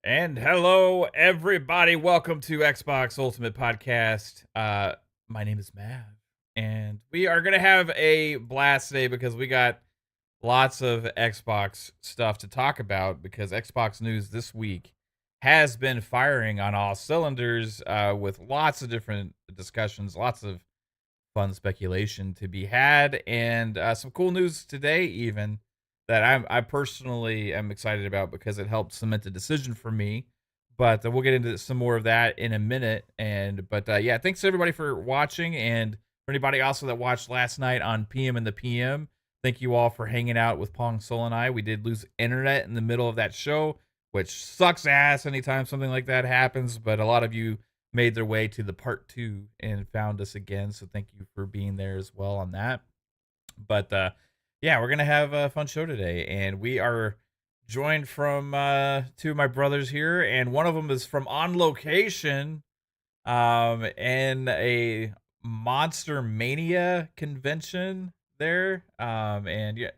And hello, everybody. Welcome to Xbox Ultimate Podcast. My name is Mav, and we are gonna have a blast today because we got lots of Xbox stuff to talk about. Because Xbox news this week has been firing on all cylinders, with lots of different discussions, lots of fun speculation to be had, and some cool news today, even that I personally am excited about because it helped cement a decision for me. But we'll get into some more of that in a minute. Yeah, thanks everybody for watching, and for anybody also that watched last night on PM and the PM. Thank you all for hanging out with Pong Soul and I. We did lose internet in the middle of that show, which sucks ass anytime something like that happens. But a lot of you made their way to the part two and found us again. So thank you for being there as well on that. But yeah, we're gonna have a fun show today, and we are joined from two of my brothers here, and one of them is from on location in a Monster Mania convention there. And yeah,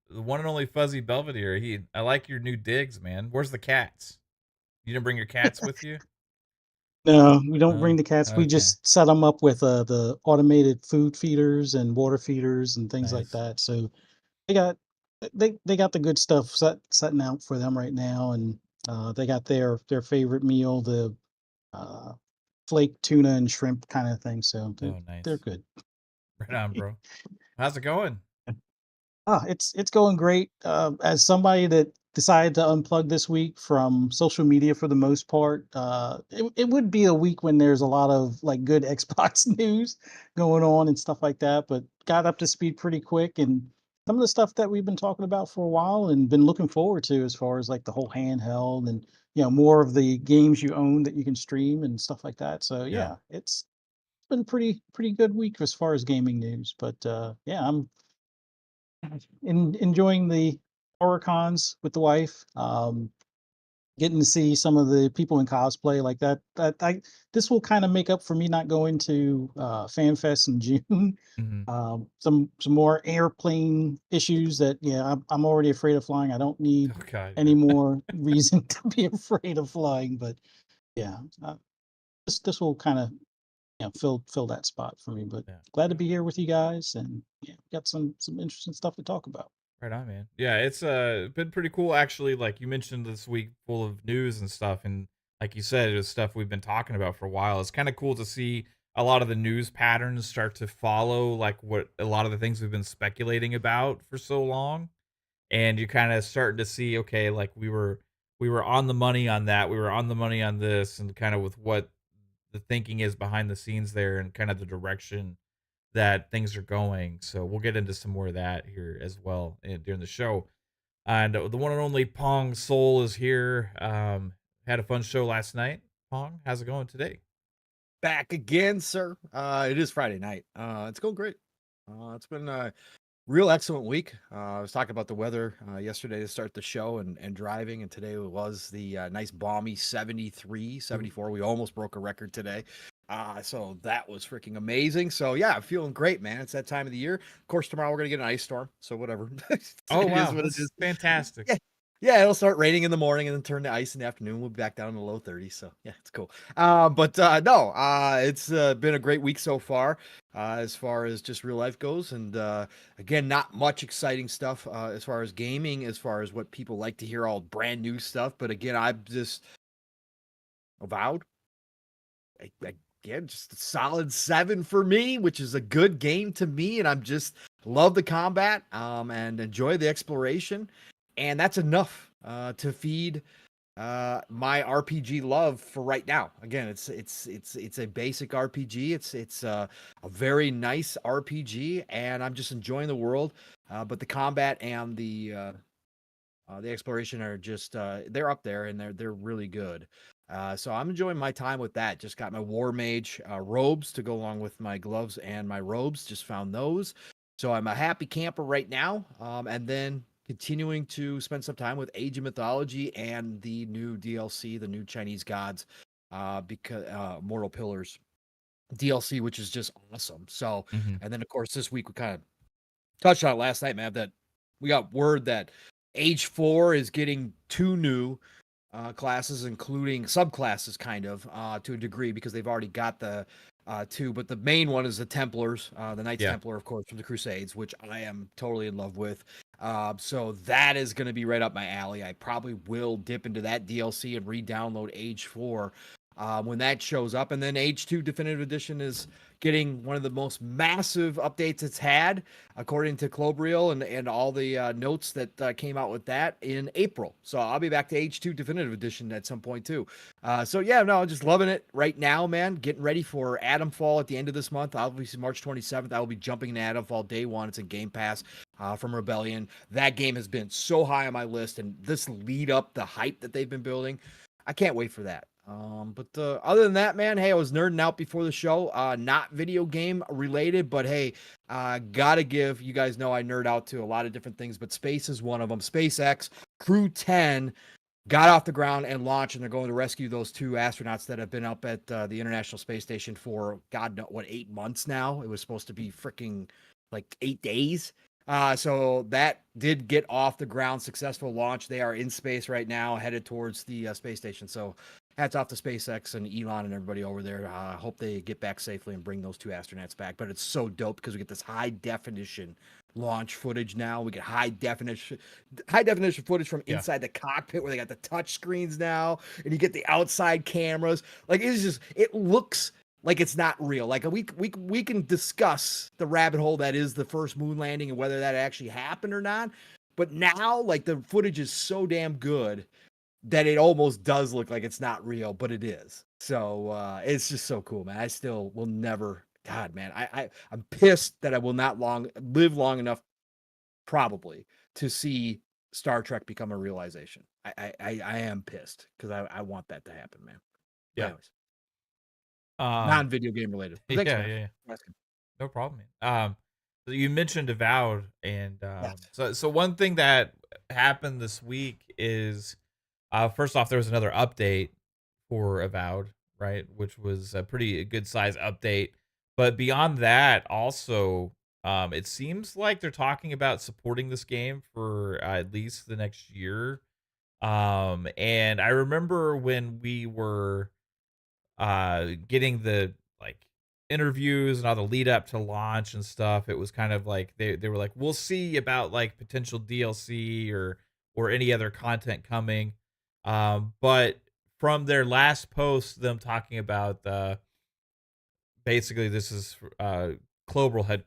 the one and only Fuzzy Belvedere. I like your new digs, man. Where's the cats? You didn't bring your cats with you? No, we don't Oh, bring the cats. We okay. just set them up with the automated food feeders and water feeders and things like Nice. that. So they got they got the good stuff setting out for them right now, and they got their favorite meal, the uh, flake tuna and shrimp kind of thing. So Oh, they're nice. good. Right on, bro. How's it going? It's going great. As somebody that decided to unplug this week from social media for the most part, it would be a week when there's a lot of like good Xbox news going on and stuff like that. But got up to speed pretty quick, and some of the stuff that we've been talking about for a while and been looking forward to, as far as like the whole handheld and more of the games you own that you can stream and stuff like that. So Yeah. yeah, it's been pretty good week as far as gaming news. But yeah, I'm enjoying the horror cons with the wife. Getting to see some of the people in cosplay like that. This will kind of make up for me not going to FanFest in June. Mhm. Some more airplane issues that I'm already afraid of flying. I don't need Oh god, any yeah. more reason to be afraid of flying. But yeah, this will kind of fill that spot for me. But Yeah. glad to Right be on. here with you guys, and yeah, got some interesting stuff to talk about. Right on, man. Yeah, it's been pretty cool actually. Like you mentioned this week full of news and stuff, and like you said, it was stuff we've been talking about for a while. It's kind of cool to see a lot of the news patterns start to follow like what a lot of the things we've been speculating about for so long. And you're kind of starting to see, okay, like we were on the money on that, we were on the money on this, and kind of with what the thinking is behind the scenes there and kind of the direction that things are going. So we'll get into some more of that here as well during the show. And the one and only Pong Soul is here. Had a fun show last night. Pong, how's it going today? Back again, sir. It is Friday night. It's going great. It's been a real excellent week. I was talking about the weather yesterday to start the show and driving, and today was the nice balmy 73, Ooh. 74. We almost broke a record today. So that was freaking amazing. So yeah, I'm feeling great, man. It's that time of the year. Of course, tomorrow we're gonna get an ice storm. So whatever. Oh It is wow, what it is. that's fantastic. Yeah. Yeah, it'll start raining in the morning and then turn to ice in the afternoon. We'll be back down in the low 30s. So yeah, it's cool. No, it's been a great week so as far as just real life goes. And again, not much exciting stuff as far as gaming, as far as what people like to hear, all brand new stuff. But again, I'm just avowed. Again, just a solid 7 for me, which is a good game to me. And I'm just love the combat and enjoy the exploration. And that's enough to feed my RPG love for right now. Again, it's a basic RPG. It's a very nice RPG, and I'm just enjoying the world. But the combat and the exploration are just they're up there, and they're really good. So I'm enjoying my time with that. Just got my War Mage robes to go along with my gloves and my robes. Just found those. So I'm a happy camper right now. And then continuing to spend some time with Age of Mythology and the new DLC, the new Chinese gods, because Mortal Pillars DLC, which is just awesome. So, Hmm. and then of course this week we kind of touched on it last night, man, that we got word that Age 4 is getting 2 new classes, including subclasses, kind of to a degree, because they've already got the two. But the main one is the Templars, the Knights Yeah. Templar, of course, from the Crusades, which I am totally in love with. So that is going to be right up my alley. I probably will dip into that DLC and re-download Age 4 when that shows up. And then Age 2 Definitive Edition is getting one of the most massive updates it's had, according to Clobriel and all the notes that came out with that in April. So I'll be back to H2 Definitive Edition at some point too. So yeah, no, just loving it right now, man. Getting ready for Adamfall at the end of this month. Obviously, March 27th, I will be jumping into Adamfall day one. It's in Game Pass from Rebellion. That game has been so high on my list, and this lead up, the hype that they've been building, I can't wait for that. But other than that, man, hey, I was nerding out before the show. Not video game related, but hey, gotta give, you guys know I nerd out to a lot of different things, but space is one of them. SpaceX Crew 10 got off the ground and launched, and they're going to rescue those two astronauts that have been up at the International Space Station for, God, no, what, 8 months now? It was supposed to be freaking like 8 days. So that did get off the ground, successful launch. They are in space right now, headed towards the space station. So hats off to SpaceX and Elon and everybody over there. I hope they get back safely and bring those two astronauts back. But it's so dope because we get this high definition launch footage now. We get high definition footage from inside the cockpit where they got the touch screens now, and you get the outside cameras. Like it looks like it's not real. Like we can discuss the rabbit hole that is the first moon landing and whether that actually happened or not. But now, like, the footage is so damn good that it almost does look like it's not real, but it is. So it's just so cool, man. I still will never. God, man, I'm pissed that I will not live long enough, probably, to see Star Trek become a realization. I am pissed because I want that to happen, man. Yeah. Anyways. Non-video game related. Thanks, yeah, man. yeah. No problem, man. So you mentioned Avowed, and so one thing that happened this week is, first off, there was another update for Avowed, right, which was a pretty good size update. But beyond that, also, it seems like they're talking about supporting this game for at least the next year. And I remember when we were getting the like interviews and all the lead up to launch and stuff, it was kind of like they were like, we'll see about like potential DLC or any other content coming. But from their last post, them talking about basically, this is Clobrel had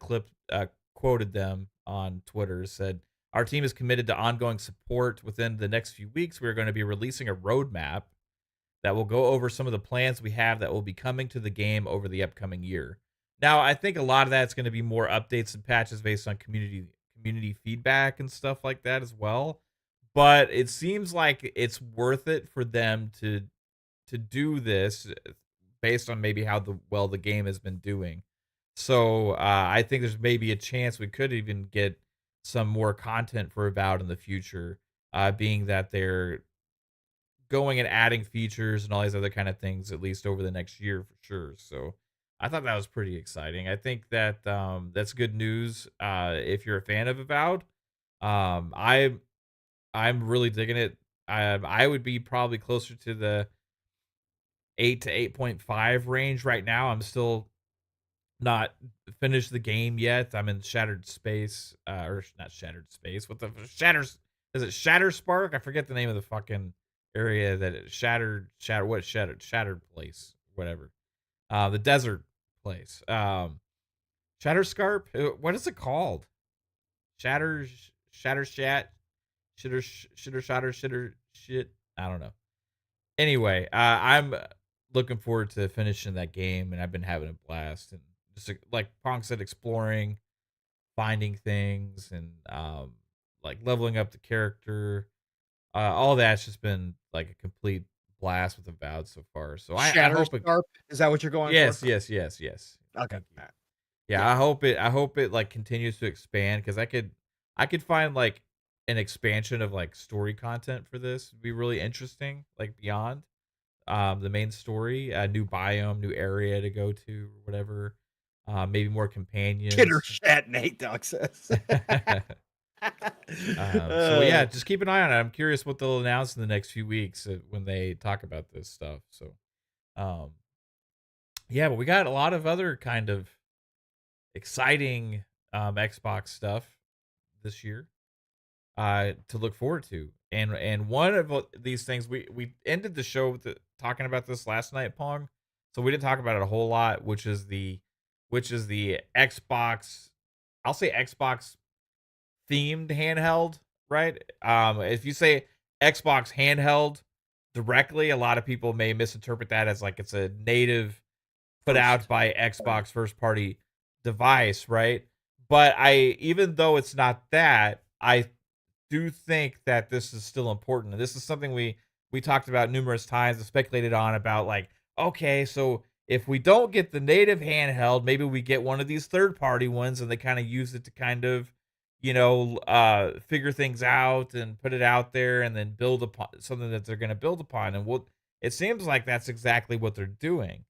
quoted them on Twitter, said, our team is committed to ongoing support. Within the next few weeks, we're going to be releasing a roadmap that will go over some of the plans we have that will be coming to the game over the upcoming year. Now, I think a lot of that's going to be more updates and patches based on community feedback and stuff like that as well. But it seems like it's worth it for them to do this based on maybe how the game has been doing. So I think there's maybe a chance we could even get some more content for Avowed in the future, being that they're going and adding features and all these other kind of things, at least over the next year for sure. So I thought that was pretty exciting. I think that that's good news if you're a fan of Avowed. I'm really digging it. I would be probably closer to the 8 to 8.5 range right now. I'm still not finished the game yet. I'm in Shattered Space, or not Shattered Space. What the Shatters? Is it Shatter Spark? I forget the name of the fucking area that it shattered place, whatever. The desert place. Shatter Scarp. What is it called? Shatter Shat. Shitter shit. I don't know. Anyway, I'm looking forward to finishing that game, and I've been having a blast. And just like Pong said, exploring, finding things, and like leveling up the character. All that's just been like a complete blast with Avowed so far. So I hope it. Is that what you're going Yes, for? yes. Okay. Yeah, I hope it like continues to expand, because I could find like an expansion of like story content for this would be really interesting, like beyond the main story, a new biome, new area to go to, or whatever. Maybe more companions. Kidder chat, Nate Dog says. So yeah, just keep an eye on it. I'm curious what they'll announce in the next few weeks when they talk about this stuff. So, um, yeah, but we got a lot of other kind of exciting Xbox stuff this year to look forward to. And one of these things we ended the show with talking about this last night, Pong. So we didn't talk about it a whole lot, which is the Xbox. I'll say Xbox themed handheld, right? If you say Xbox handheld directly, a lot of people may misinterpret that as like it's a native put out First. by Xbox first party device, right? But even though it's not that, I do think that this is still important. And this is something we talked about numerous times and speculated on about like, okay, so if we don't get the native handheld, maybe we get one of these third party ones and they kind of use it to kind of, figure things out and put it out there and then build upon something that they're going to build upon. And it seems like that's exactly what they're doing.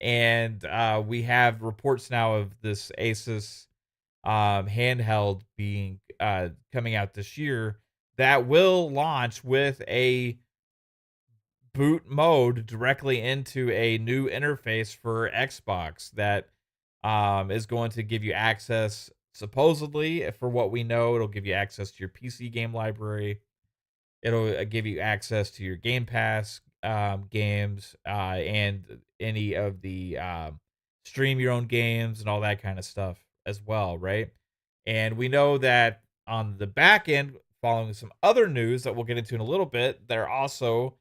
And we have reports now of this Asus handheld being coming out this year that will launch with a boot mode directly into a new interface for Xbox that is going to give you access. Supposedly, for what we know, it'll give you access to your PC game library. It'll give you access to your Game Pass games and any of the stream your own games and all that kind of stuff as well, right? And we know that on the back end, following some other news that we'll get into in a little bit, they're also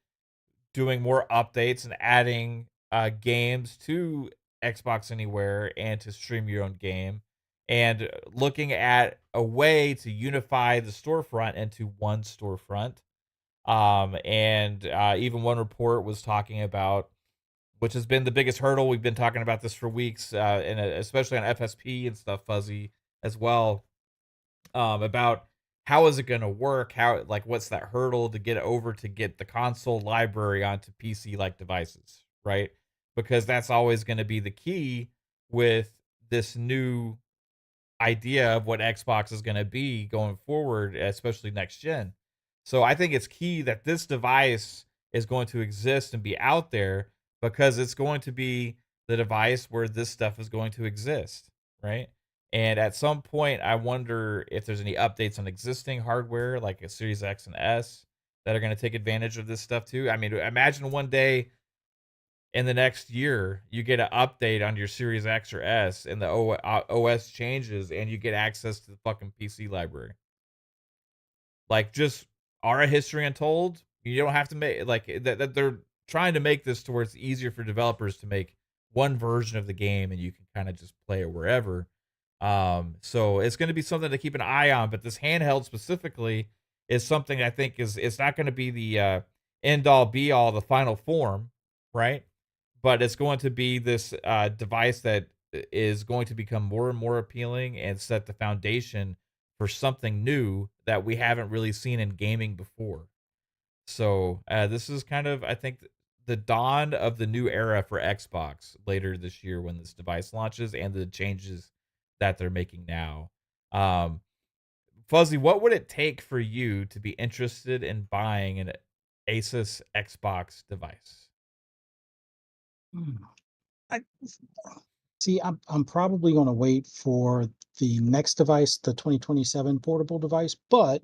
doing more updates and adding games to Xbox Anywhere and to stream your own game, and looking at a way to unify the storefront into one storefront. And even one report was talking about, which has been the biggest hurdle. We've been talking about this for weeks, and especially on FSP and stuff, Fuzzy as well, about how is it going to work? How, like, what's that hurdle to get over to get the console library onto PC like devices, right? Because that's always going to be the key with this new idea of what Xbox is going to be going forward, especially next gen. So I think it's key that this device is going to exist and be out there because it's going to be the device where this stuff is going to exist, right? And at some point, I wonder if there's any updates on existing hardware like a Series X and S that are going to take advantage of this stuff too. I mean, imagine one day in the next year, you get an update on your Series X or S, and the OS changes, and you get access to the fucking PC library. Like, just Aura History Untold. You don't have to make like that. They're trying to make this to where it's easier for developers to make one version of the game, and you can kind of just play it wherever. So it's going to be something to keep an eye on. But this handheld specifically is something I think is it's not going to be the end all be all, the final form, right? But it's going to be this device that is going to become more and more appealing and set the foundation for something new that we haven't really seen in gaming before. So this is kind of, I think, the dawn of the new era for Xbox later this year when this device launches and the changes that they're making now. Um, Fuzzy, what would it take for you to be interested in buying an Asus Xbox device? Hmm. I see. I'm probably going to wait for the next device, the 2027 portable device. But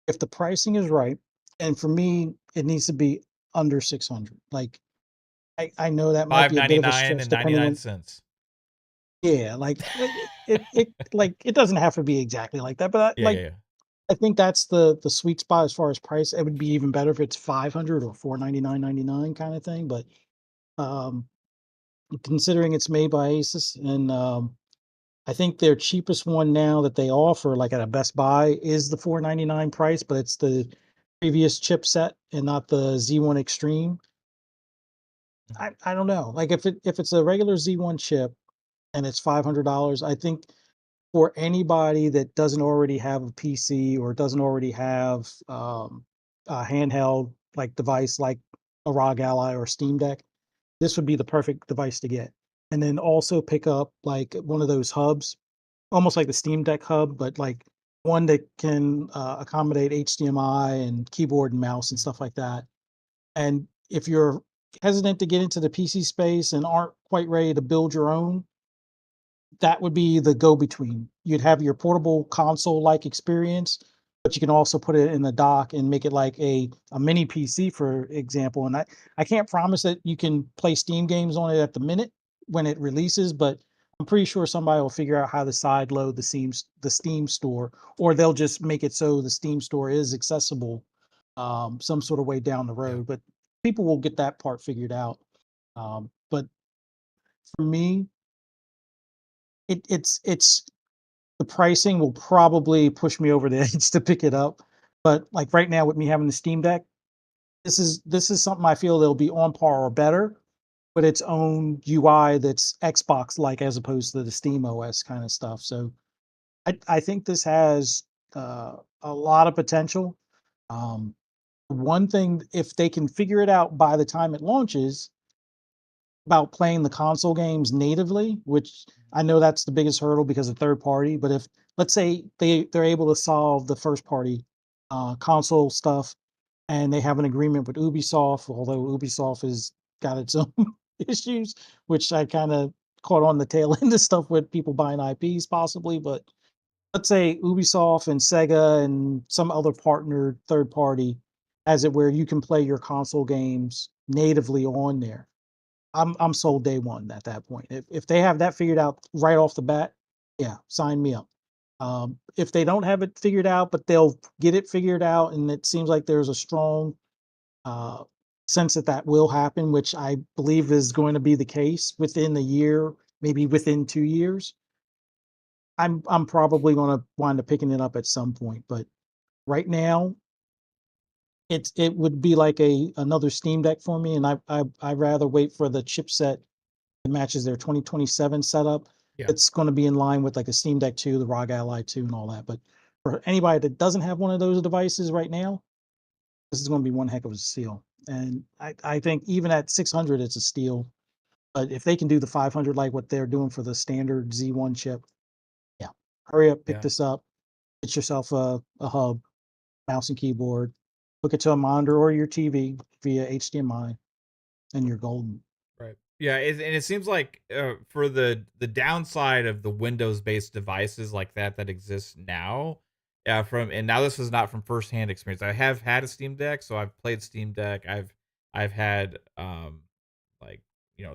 if the pricing is right, and for me, it needs to be under 600. Like I know that might Five be a ninety bit of a nine stretch, and ninety depending nine on cents. yeah, like it like it doesn't have to be exactly like that, but Yeah, yeah, yeah. I think that's the sweet spot as far as price. It would be even better if it's 500 or 499.99 kind of thing. But um, considering it's made by Asus, and I think their cheapest one now that they offer, like at a Best Buy, is the 499 price, but it's the previous chipset and not the Z1 Extreme. Mhm. I don't know. Like if it's a regular Z1 chip and it's $500, I think for anybody that doesn't already have a PC or doesn't already have a handheld like device like a ROG Ally or Steam Deck, this would be the perfect device to get. And then also pick up like one of those hubs, almost like the Steam Deck hub, but like one that can accommodate HDMI and keyboard and mouse and stuff like that. And if you're hesitant to get into the PC space and aren't quite ready to build your own, that would be the go-between. You'd have your portable console-like experience, but you can also put it in the dock and make it like a mini PC, for example. And I can't promise that you can play Steam games on it at the minute when it releases, but I'm pretty sure somebody will figure out how to side load the Steam store, or they'll just make it so the Steam store is accessible some sort of way down the Yeah. road. But people will get that part figured out. But for me, it's the pricing will probably push me over the edge to pick it up. But like right now with me having the Steam Deck, this is something I feel that'll be on par or better, but its own UI that's Xbox like as opposed to the Steam OS kind of stuff. So I think this has a lot of potential. Um, one thing, if they can figure it out by the time it launches, about playing the console games natively, which I know that's the biggest hurdle because of third party. But if let's say they're able to solve the first party console stuff, and they have an agreement with Ubisoft, although Ubisoft has got its own issues, which I kind of caught on the tail end of stuff with people buying IPs possibly. But let's say Ubisoft and Sega and some other partner third party has it where you can play your console games natively on there. I'm sold day one at that point. If they have that figured out right off the bat, yeah, sign me up. If they don't have it figured out, but they'll get it figured out, and it seems like there's a strong uh, sense that that will happen, which I believe is going to be the case within a year, maybe within 2 years. I'm probably going to wind up picking it up at some point, but right now it would be like a another Steam Deck for me, and I rather wait for the chipset that matches their 2027 setup. Yeah. It's going to be in line with like a Steam Deck 2, the ROG Ally 2, and all that. But for anybody that doesn't have one of those devices right now, this is going to be one heck of a steal. And I think even at 600, it's a steal. But if they can do the 500 like what they're doing for the standard Z1 chip, yeah, hurry up, pick Yeah. this up, get yourself a hub, mouse and keyboard, hook it to a monitor or your TV via HDMI, and you're golden. Right. Yeah, and it seems like for the downside of the Windows-based devices like that exists now, from and now this is not from firsthand experience. I have had a Steam Deck, so I've played Steam Deck. I've had like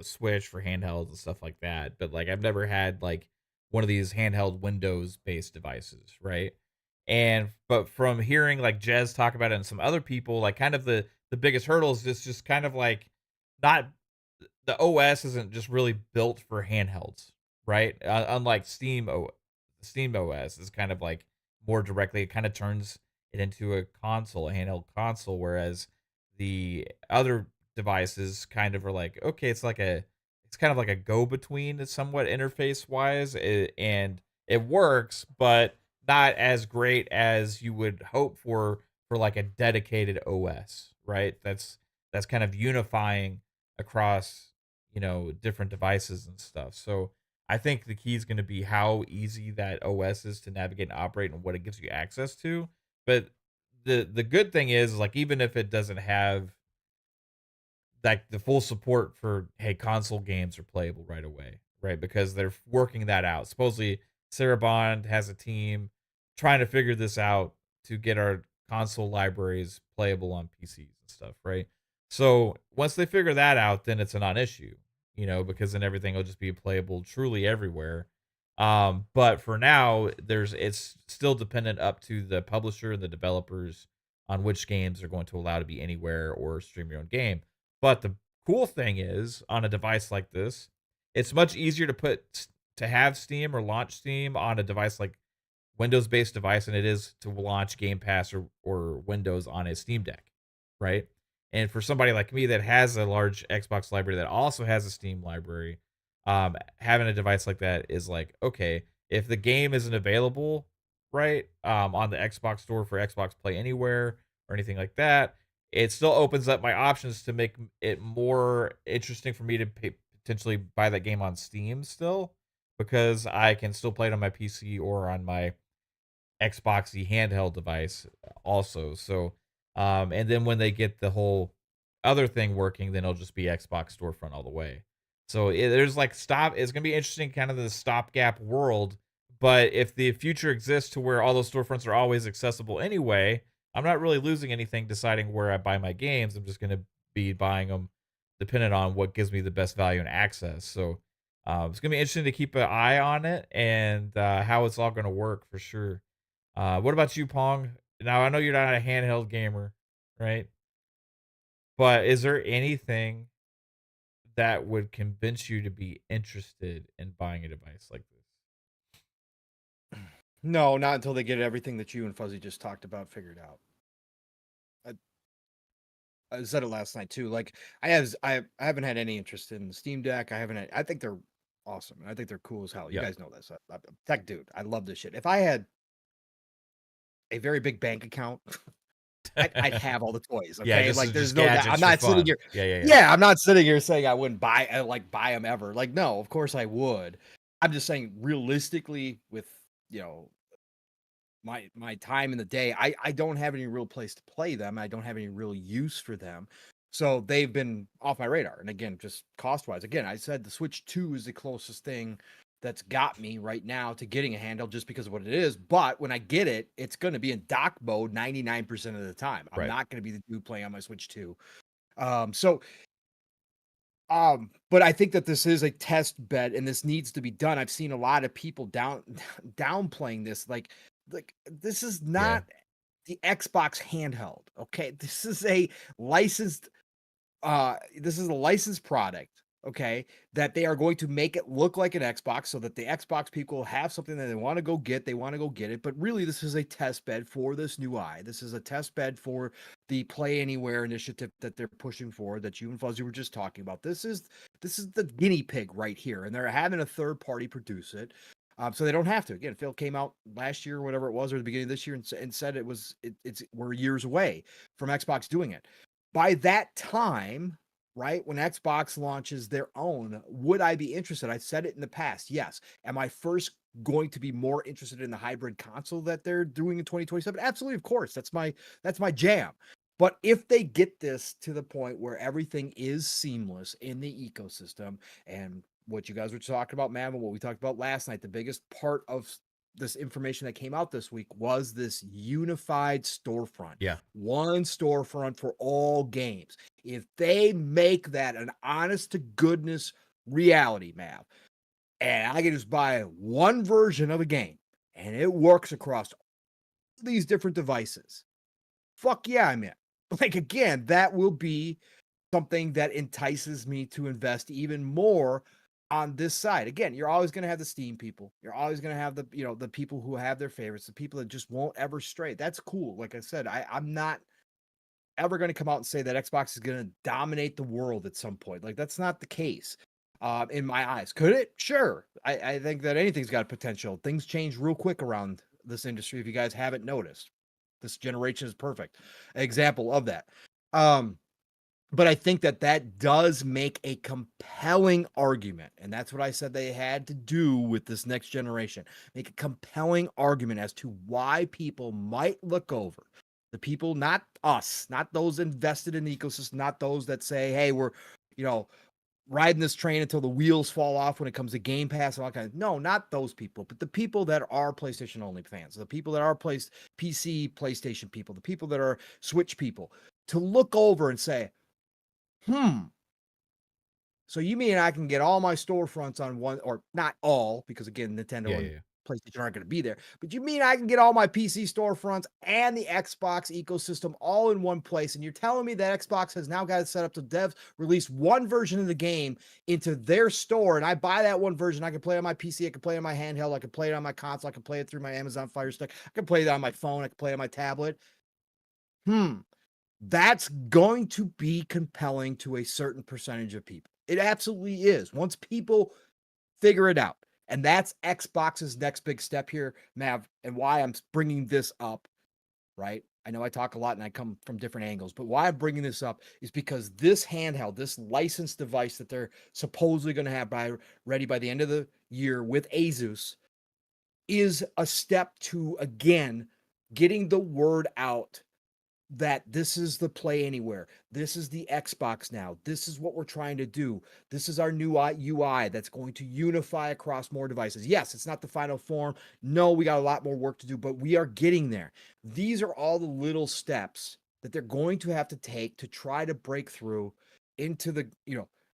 Switch for handhelds and stuff like that, but like I've never had like one of these handheld Windows-based devices, right? And but from hearing like Jez talk about it and some other people, like kind of the biggest hurdle is just kind of like not the OS isn't just really built for handhelds, right? Unlike Steam OS is kind of like more directly, it kind of turns it into a console, a handheld console, whereas the other devices kind of are like, okay, it's kind of like a go between, somewhat interface wise, and it works, but not as great as you would hope for like a dedicated OS, right? That's kind of unifying across different devices and stuff. So I think the key is going to be how easy that OS is to navigate and operate and what it gives you access to. But the good thing is like even if it doesn't have like the full support for hey console games are playable right away, right? Because they're working that out. Supposedly Sarah Bond has a team trying to figure this out to get our console libraries playable on PCs and stuff, right? So once they figure that out, then it's a non-issue, because then everything will just be playable truly everywhere. But for now, it's still dependent up to the publisher and the developers on which games are going to allow to be anywhere or stream your own game. But the cool thing is, on a device like this, it's much easier to have Steam or launch Steam on a device like Windows-based device than it is to launch Game Pass or Windows on a Steam Deck, right? And for somebody like me that has a large Xbox library that also has a Steam library, having a device like that is like, okay, if the game isn't available, right, on the Xbox store for Xbox Play Anywhere or anything like that, it still opens up my options to make it more interesting for me to potentially buy that game on Steam still, because I can still play it on my PC or on my Xboxy handheld device also. So, and then when they get the whole other thing working, then it'll just be Xbox storefront all the way. So there's like it's gonna be interesting, kind of the stopgap world. But if the future exists to where all those storefronts are always accessible anyway, I'm not really losing anything deciding where I buy my games. I'm just gonna be buying them dependent on what gives me the best value and access. So it's gonna be interesting to keep an eye on it and how it's all gonna work for sure. What about you, Pong? Now I know you're not a handheld gamer, right? But is there anything that would convince you to be interested in buying a device like this? No, not until they get everything that you and Fuzzy just talked about figured out. I said it last night too. Like I haven't had any interest in the Steam Deck. I think they're awesome. I think they're cool as hell. You Yeah. guys know this. I'm a tech dude. I love this shit. If I had a very big bank account, I'd have all the toys. Yeah, Okay, just like there's just no doubt. gadgets I'm for not sitting fun. here. Yeah. Yeah, I'm not sitting here saying I wouldn't buy them ever. Like no, of course I would. I'm just saying realistically, with you know my time in the day, I don't have any real place to play them. I don't have any real use for them. So they've been off my radar. And again, just cost wise, again, I said the Switch 2 is the closest thing that's got me right now to getting a handheld just because of what it is. But when I get it, it's going to be in dock mode 99% of the time. I'm Right. not going to be the dude playing on my Switch 2. But I think that this is a test bed and this needs to be done. I've seen a lot of people downplaying this. Like this is Yeah. not the Xbox handheld. Okay. This is a licensed product, okay, that they are going to make it look like an Xbox so that the Xbox people have something that they want to go get, it. But really, this is a test bed for this new eye. This is a test bed for the Play Anywhere initiative that they're pushing for, that you and Fuzzy were just talking about. This is the guinea pig right here, and they're having a third party produce it. So they don't have to. Again, Phil came out last year, or whatever it was, or the beginning of this year, and said we're years away from Xbox doing it. By that time, right, when Xbox launches their own, would I be interested? I said it in the past. Yes. Am I first going to be more interested in the hybrid console that they're doing in 2027? Absolutely, of course. That's my jam. But if they get this to the point where everything is seamless in the ecosystem, and what you guys were talking about, man, and what we talked about last night, the biggest part of this information that came out this week was this unified storefront. Yeah. One storefront for all games. If they make that an honest to goodness reality, Mav, and I can just buy one version of a game and it works across these different devices, fuck yeah, I'm in. Like, again, that will be something that entices me to invest even more on this side. Again, you're always going to have the Steam people. You're always going to have the people who have their favorites, the people that just won't ever stray. That's cool. Like I said, I'm not ever going to come out and say that Xbox is going to dominate the world at some point. Like, that's not the case. In my eyes. Could it? Sure. I think that anything's got potential. Things change real quick around this industry. If you guys haven't noticed, this generation is perfect example of that. But I think that does make a compelling argument. And that's what I said they had to do with this next generation. Make a compelling argument as to why people might look over. The people, not us, not those invested in the ecosystem, not those that say, hey, we're, riding this train until the wheels fall off when it comes to Game Pass and all kinds. No, not those people, but the people that are PlayStation only fans, the people that are PC, PlayStation people, the people that are Switch people, to look over and say, so you mean I can get all my storefronts on one, or not all, because again, Nintendo and PlayStation aren't going to be there, but you mean I can get all my PC storefronts and the Xbox ecosystem all in one place? And you're telling me that Xbox has now got it set up to release one version of the game into their store, and I buy that one version, I can play it on my PC, I can play it on my handheld, I can play it on my console, I can play it through my Amazon Fire Stick, I can play it on my phone, I can play it on my tablet. That's going to be compelling to a certain percentage of people. It absolutely is. Once people figure it out. And that's Xbox's next big step here, Mav, and why I'm bringing this up, right? I know I talk a lot and I come from different angles, but why I'm bringing this up is because this handheld, this licensed device that they're supposedly going to have ready by the end of the year with Asus, is a step to, again, getting the word out that this is the Play Anywhere. This is the Xbox now. This is what we're trying to do. This is our new UI that's going to unify across more devices. Yes, it's not the final form. No, we got a lot more work to do, but we are getting there. These are all the little steps that they're going to have to take to try to break through into the,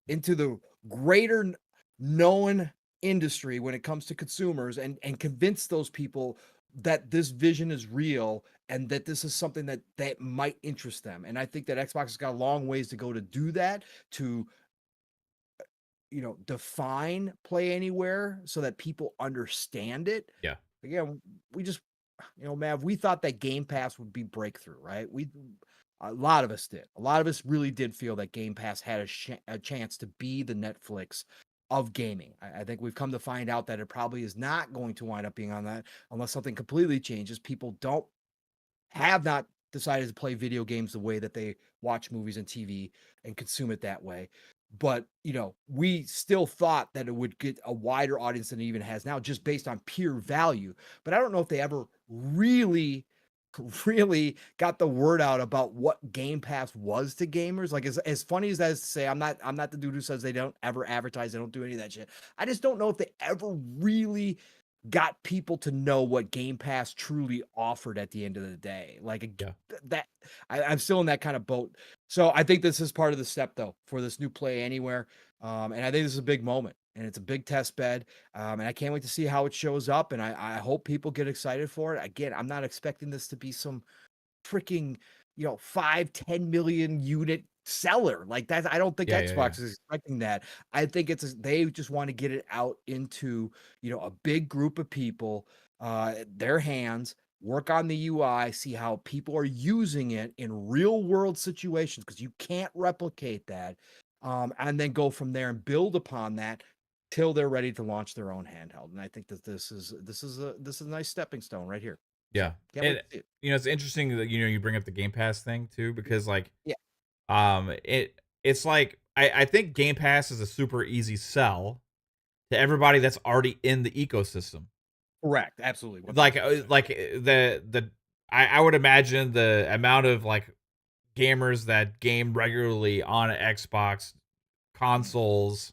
into the greater known industry when it comes to consumers, and convince those people that this vision is real and that this is something that might interest them. And I think that Xbox has got a long ways to go to do that, to define Play Anywhere so that people understand it. Yeah. Again, we just, Mav, we thought that Game Pass would be breakthrough, right? A lot of us did. A lot of us really did feel that Game Pass had a chance to be the Netflix of gaming. I think we've come to find out that it probably is not going to wind up being on that unless something completely changes. People have not decided to play video games the way that they watch movies and TV and consume it that way. But, we still thought that it would get a wider audience than it even has now, just based on pure value. But I don't know if they ever really got the word out about what Game Pass was to gamers. Like, as funny as that is to say, I'm not the dude who says they don't ever advertise, they don't do any of that shit. I just don't know if they ever really got people to know what Game Pass truly offered at the end of the day. Like, Yeah. that I'm still in that kind of boat. So I think this is part of the step, though, for this new Play Anywhere. And I think this is a big moment, and it's a big test bed. And I can't wait to see how it shows up. And I hope people get excited for it. Again, I'm not expecting this to be some freaking 5-10 million unit seller like that. I don't think Xbox is expecting that. I think they just want to get it out into a big group of people, their hands, work on the UI, see how people are using it in real world situations, because you can't replicate that, and then go from there and build upon that till they're ready to launch their own handheld. And I think that this is a nice stepping stone right here. Yeah. Can't wait And to see it. it's interesting that you bring up the Game Pass thing too, because like Yeah. it's like I think Game Pass is a super easy sell to everybody that's already in the ecosystem. Correct. Absolutely. Like 100%. I would imagine the amount of like gamers that game regularly on Xbox consoles,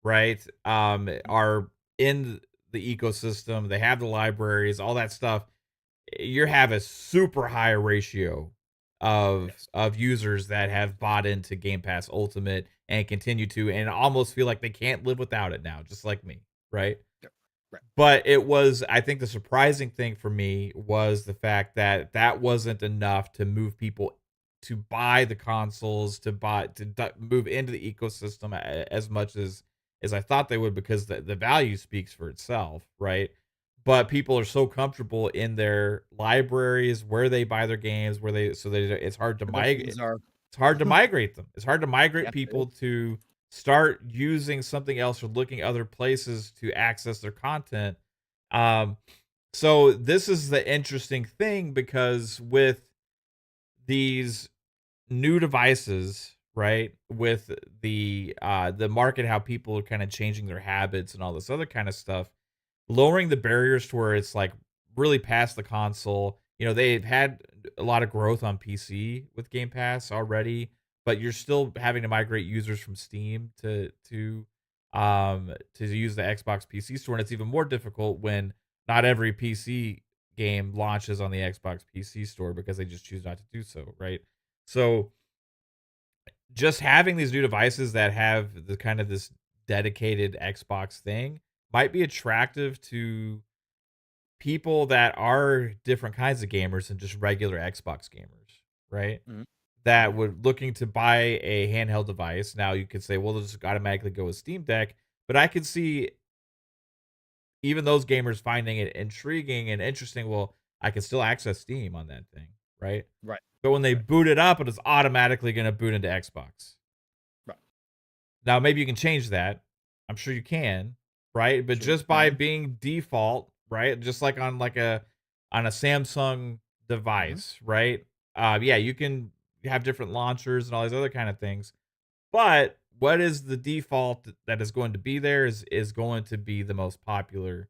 right? Are in the ecosystem. They have the libraries, all that stuff. You have a super high ratio Yes. of users that have bought into Game Pass Ultimate and continue to, and almost feel like they can't live without it now, just like me, right? Yep. Right. But it was, I think the surprising thing for me was the fact that that wasn't enough to move people to buy the consoles, move into the ecosystem as much as I thought they would, because the value speaks for itself, right? But people are so comfortable in their libraries where they buy their games, it's hard to Where their migrate. things are. It's hard to migrate them. It's hard to migrate Yes, it people is. to start using something else or looking other places to access their content. Um, so this is the interesting thing, because with these new devices, right? With the market, how people are kind of changing their habits and all this other kind of stuff, lowering the barriers to where it's like really past the console. They've had a lot of growth on PC with Game Pass already, but you're still having to migrate users from Steam to use the Xbox PC store, and it's even more difficult when not every PC game launches on the Xbox PC store because they just choose not to do so, right? So just having these new devices that have the kind of this dedicated Xbox thing might be attractive to people that are different kinds of gamers than just regular Xbox gamers, right? Mhm. That Mhm. would looking to buy a handheld device. Now you could say, well, they'll just automatically go with Steam Deck, but I could see even those gamers finding it intriguing and interesting. Well, I can still access Steam on that thing, right? Right. But when they Right. boot it up, it is automatically going to boot into Xbox. Right. Now, maybe you can change that. I'm sure you can, right? But Sure you just by can. being default, right? Just like on a Samsung Mhm. device, right? Yeah, you can have different launchers and all these other kind of things. But what is the default that is going to be there is going to be the most popular.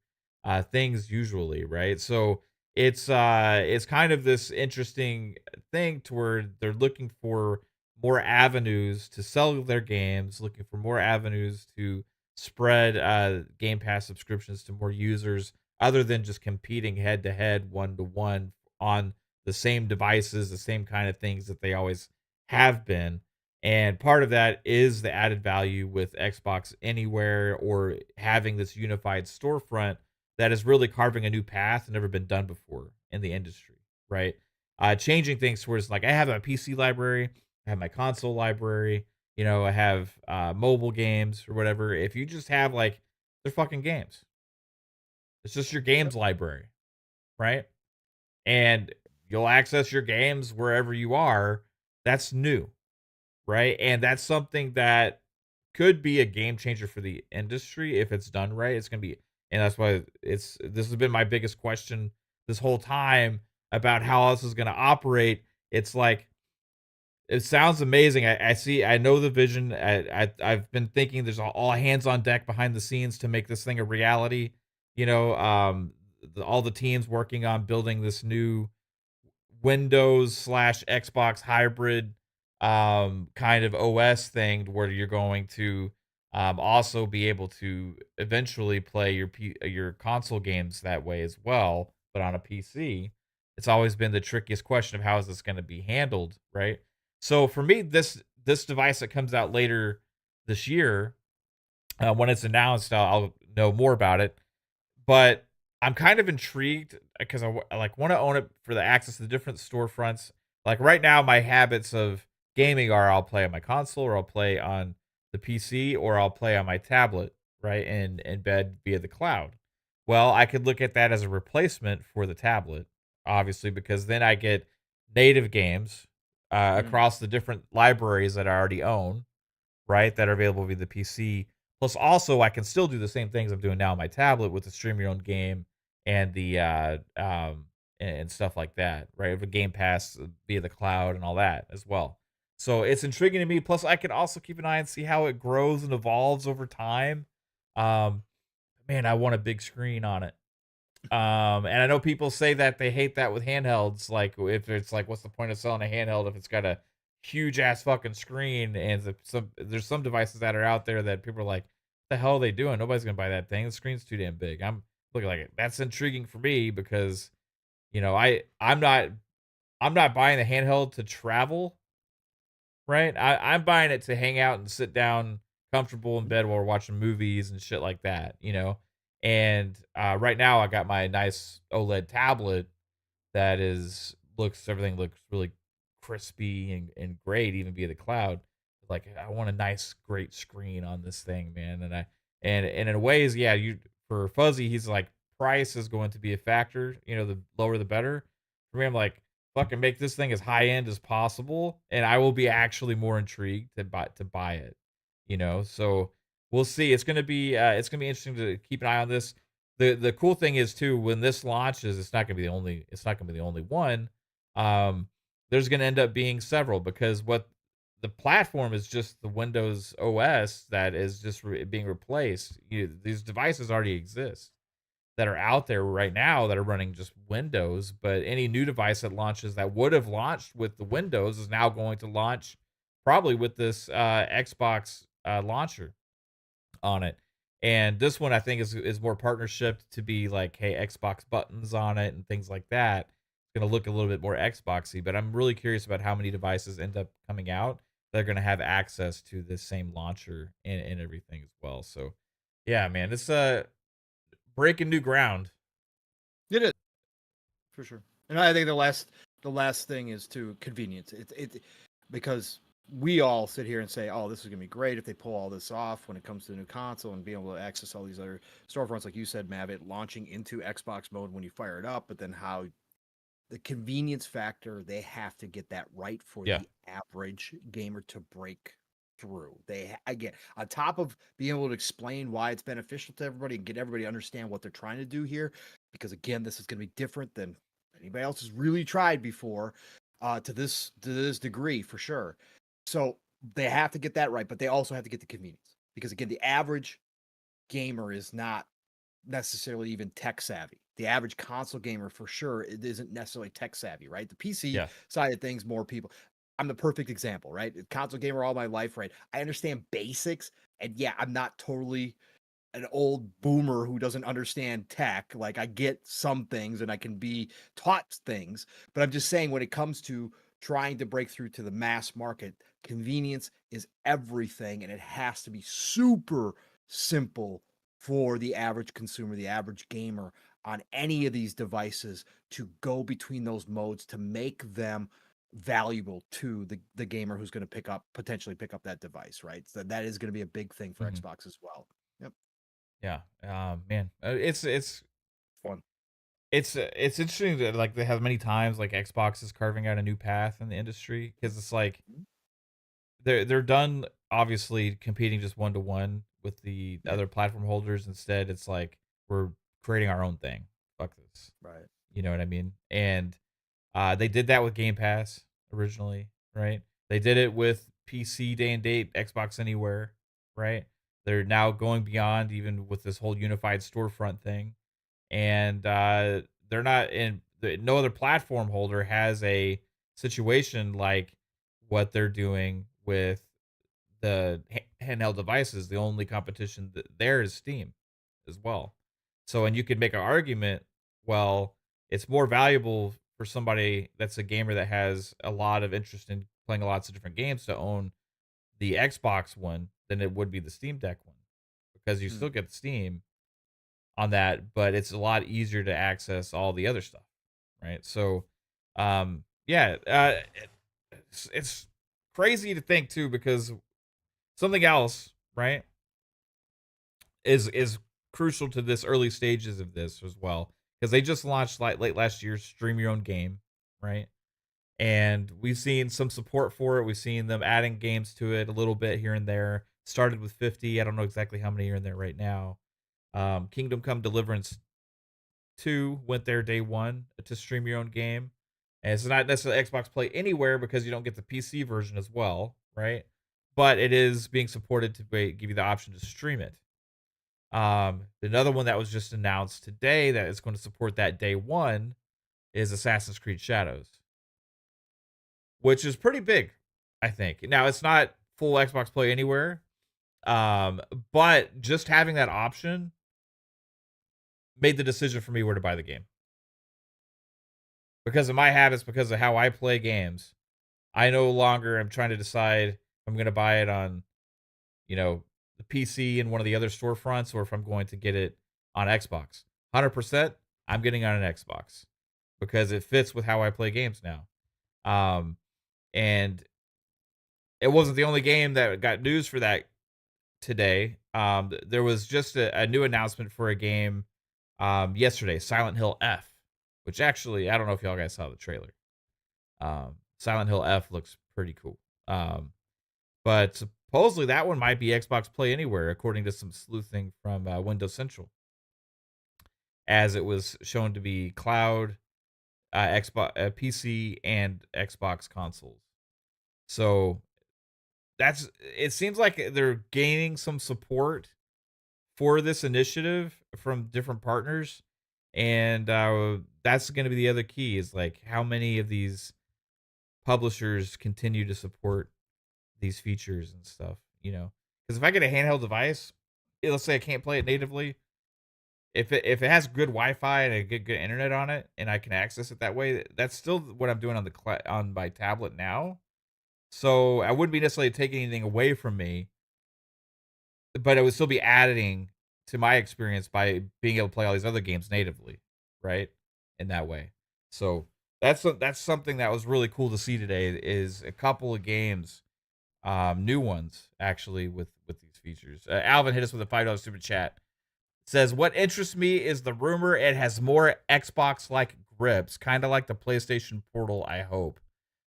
things usually, right? So it's kind of this interesting thing to where they're looking for more avenues to sell their games, looking for more avenues to spread Game Pass subscriptions to more users, other than just competing head to head, one to one on the same devices, the same kind of things that they always have been. And part of that is the added value with Xbox Anywhere or having this unified storefront that is really carving a new path never been done before in the industry, right? Changing things where it's like I have a PC library, I have my console library, I have mobile games or whatever. If you just have like they're fucking games, it's just your games library, right? And you'll access your games wherever you are. That's new, right? And that's something that could be a game changer for the industry if it's done right. It's gonna be, and that's why this has been my biggest question this whole time about how this is gonna operate. It's like it sounds amazing. I know the vision. I've been thinking there's all hands on deck behind the scenes to make this thing a reality. All the teams working on building this new Windows slash Xbox hybrid kind of OS thing where you're going to also be able to eventually play your console games that way as well, but on a PC. It's always been the trickiest question of how is this going to be handled, right? So for me, this device that comes out later this year, when it's announced, I'll know more about it, but I'm kind of intrigued because I like want to own it for the access to the different storefronts. Like right now, my habits of gaming are I'll play on my console or I'll play on the PC or I'll play on my tablet, right, in bed via the cloud. Well, I could look at that as a replacement for the tablet, obviously, because then I get native games across the different libraries that I already own, right, that are available via the PC. Plus, also, I can still do the same things I'm doing now on my tablet with the stream your own game and the and stuff like that, right? With Game Pass via the cloud and all that as well. So it's intriguing to me. Plus, I can also keep an eye and see how it grows and evolves over time. Um, Man, I want a big screen on it. And I know people say that they hate that with handhelds. Like, if it's like, what's the point of selling a handheld if it's got a huge ass fucking screen? And there's some devices that are out there that people are like, what the hell are they doing? Nobody's gonna buy that thing. The screen's too damn big. I'm looking like it. That's intriguing for me because I'm not buying the handheld to travel, right? I'm buying it to hang out and sit down comfortable in bed while we're watching movies and shit like that. And right now I got my nice OLED tablet that is looks everything looks really crispy and great even via the cloud. Like I want a nice great screen on this thing, man. And in ways, yeah, you for Fuzzy, he's like price is going to be a factor. The lower the better. For me, I'm like fucking make this thing as high end as possible, and I will be actually more intrigued to buy it. So we'll see. It's gonna be interesting to keep an eye on this. The cool thing is too when this launches, it's not gonna be the only one. Um, there's gonna end up being several because what the platform is just the Windows OS that is just being replaced. These devices already exist that are out there right now that are running just Windows, but any new device that launches that would have launched with the Windows is now going to launch probably with this Xbox launcher on it. And this one I think is more partnership to be like, hey, Xbox buttons on it and things like that. It's gonna look a little bit more Xboxy, but I'm really curious about how many devices end up coming out that are gonna have access to this same launcher and everything as well. So yeah, man, it's breaking new ground. It is for sure. And I think the last thing is to convenience. It because we all sit here and say, "Oh, this is gonna be great if they pull all this off when it comes to the new console and being able to access all these other storefronts." Like you said, Mav, it launching into Xbox mode when you fire it up, but then how the convenience factor, they have to get that right for Yeah. the average gamer to break through. Again, on top of being able to explain why it's beneficial to everybody and get everybody to understand what they're trying to do here, because again, this is going to be different than anybody else has really tried before, to this degree for sure. So they have to get that right, but they also have to get the convenience because again, the average gamer is not necessarily even tech savvy. The average console gamer, for sure, it isn't necessarily tech savvy, right? The PC Yeah. side of things, more people. I'm the perfect example, right? Console gamer all my life, right? I understand basics, and yeah, I'm not totally an old boomer who doesn't understand tech. Like, I get some things and I can be taught things, but I'm just saying when it comes to trying to break through to the mass market, convenience is everything, and it has to be super simple for the average consumer, the average gamer on any of these devices to go between those modes to make them valuable to the gamer who's going to potentially pick up that device, right? So that is going to be a big thing for Mhm. Xbox as well. Yep. Yeah. Man, it's Fun. it's interesting that like they have many times like Xbox is carving out a new path in the industry because it's like Mhm. they're done obviously competing just one to one with the Yeah. other platform holders. Instead, it's like we're creating our own thing. Fuck this. Right. You know what I mean? And they did that with Game Pass originally, right? They did it with PC day and date, Xbox Anywhere, right? They're now going beyond even with this whole unified storefront thing, and they're not in. No other platform holder has a situation like what they're doing with the handheld devices. The only competition there is Steam as well. So, and you could make an argument, well, it's more valuable for somebody that's a gamer that has a lot of interest in playing lots of different games to own the Xbox one than it would be the Steam Deck one because you Mm. still get Steam on that, but it's a lot easier to access all the other stuff, right? So, yeah, it's crazy to think too because something else, right, is crucial to this early stages of this as well because they just launched like late last year stream your own game, right? And we've seen some support for it. We've seen them adding games to it a little bit here and there. Started with 50. I don't know exactly how many are in there right now. Kingdom Come Deliverance 2 went there day one to stream your own game. And it's not necessarily Xbox Play Anywhere because you don't get the PC version as well, right? But it is being supported to give you the option to stream it. Another one that was just announced today that is going to support that day one is Assassin's Creed Shadows, which is pretty big, I think. Now it's not full Xbox Play Anywhere, um, but just having that option made the decision for me where to buy the game because of my habits, because of how I play games. I no longer am trying to decide if I'm going to buy it on, the PC and one of the other storefronts or if I'm going to get it on Xbox. 100%, I'm getting on an Xbox because it fits with how I play games now. Um, and it wasn't the only game that got news for that today. There was just a new announcement for a game yesterday, Silent Hill F, which actually I don't know if y'all guys saw the trailer. Silent Hill F looks pretty cool. But supposedly that one might be Xbox Play Anywhere, according to some sleuthing from Windows Central, as it was shown to be cloud, Xbox, PC, and Xbox consoles. So it seems like they're gaining some support for this initiative from different partners, and that's going to be the other key is like how many of these publishers continue to support these features and stuff, because if I get a handheld device, let's say I can't play it natively, if it has good Wi-Fi and a good internet on it, and I can access it that way, that's still what I'm doing on on my tablet now. So I wouldn't be necessarily taking anything away from me, but it would still be adding to my experience by being able to play all these other games natively, right? In that way. So that's something that was really cool to see today is a couple of games, new ones actually with these features. Alvin hit us with a $5 super chat. Says what interests me is the rumor it has more Xbox like grips, kind of like the PlayStation Portal. I hope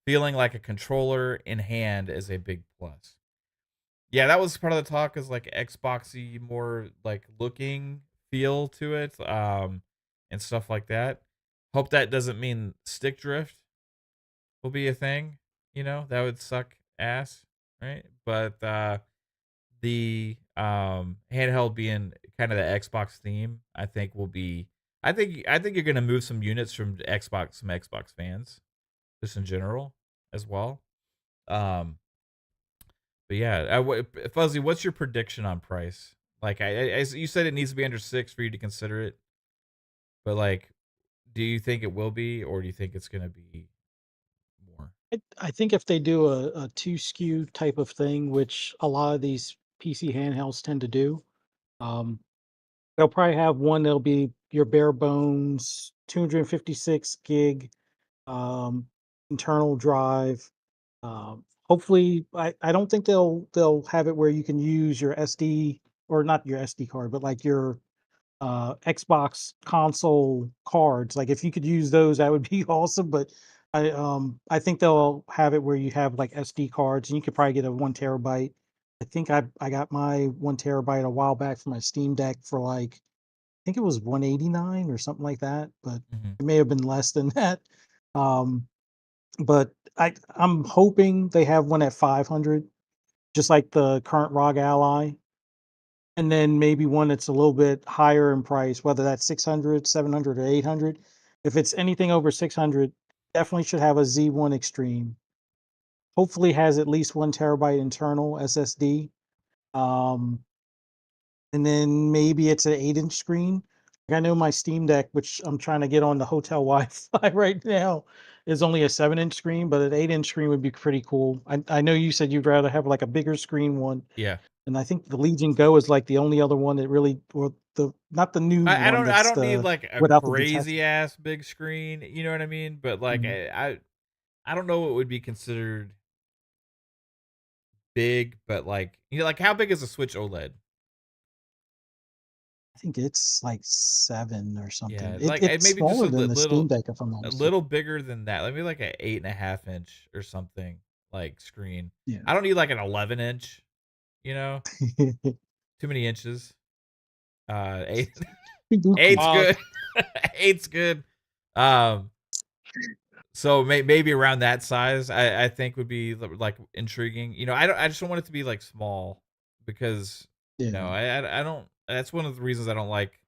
feeling like a controller in hand is a big plus. Yeah, that was part of the talk is like Xboxy more like looking feel to it, and stuff like that. Hope that doesn't mean stick drift will be a thing. That would suck ass, right? But the handheld being kind of the Xbox theme, I think will be. I think you're gonna move some units from some Xbox fans, just in general, as well. Um, but yeah, Fuzzy, what's your prediction on price? Like, you said it needs to be under 6 for you to consider it, but like, do you think it will be, or do you think it's gonna be more? I think if they do a two SKU type of thing, which a lot of these PC handhelds tend to do, um, they'll probably have one that'll be your bare bones 256 gig um, internal drive. Hopefully, I don't think they'll have it where you can use your SD, or not your SD card, but like your Xbox console cards. Like if you could use those, that would be awesome. But I think they'll have it where you have like SD cards, and you could probably get a 1 terabyte. I think I got my 1 terabyte a while back for my Steam Deck for like, I think it was 189 or something like that, but Mhm. it may have been less than that. Um, but I'm hoping they have one at 500, just like the current ROG Ally, and then maybe one that's a little bit higher in price, whether that's 600, 700, or 800. If it's anything over 600, definitely should have a Z1 Extreme. Hopefully has at least 1 terabyte internal SSD. Um, and then maybe it's an 8-inch screen. Like I know my Steam Deck, which I'm trying to get on the hotel Wi-Fi right now, is only a 7-inch screen, but an 8-inch screen would be pretty cool. I know you said you'd rather have like a bigger screen one, Yeah. and I think the Legion Go is like the only other one that really, or the not the new I one, don't I that's don't need the like a without the crazy detachable. ass big screen, you know what I mean? But like Mhm. I don't know what would be considered big, but like like how big is a Switch OLED? I think it's like 7 or something. Yeah, It like it's maybe just smaller than the Steam Deck, if I'm not a mistaken. little bigger than that. Maybe like an 8.5 inch or something like screen. Yeah. I don't need like an 11 inch, you know, too many inches. Eight eight's Uh, good. Eight's good. Um, so maybe around that size, I think would be like intriguing. I just don't want it to be like small because Yeah. I don't. That's one of the reasons I don't like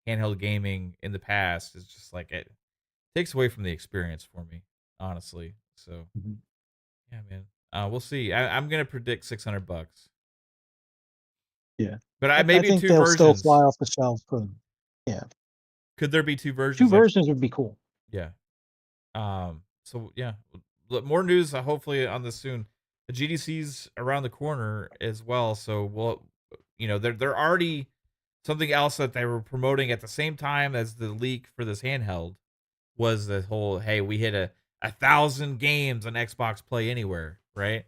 handheld gaming in the past. Is just like it takes away from the experience for me, honestly. So Mhm. yeah, man. We'll see. I'm gonna predict $600, Yeah. but I I maybe think two they'll still fly versions. off the shelves for them. Yeah. Could there be two 2 versions? Like versions would be cool. yeah. So yeah, more news hopefully on this soon. The GDC's around the corner as well, so they're already something else that they were promoting at the same time as the leak for this handheld was the whole hey, we hit a thousand games on Xbox Play Anywhere, right?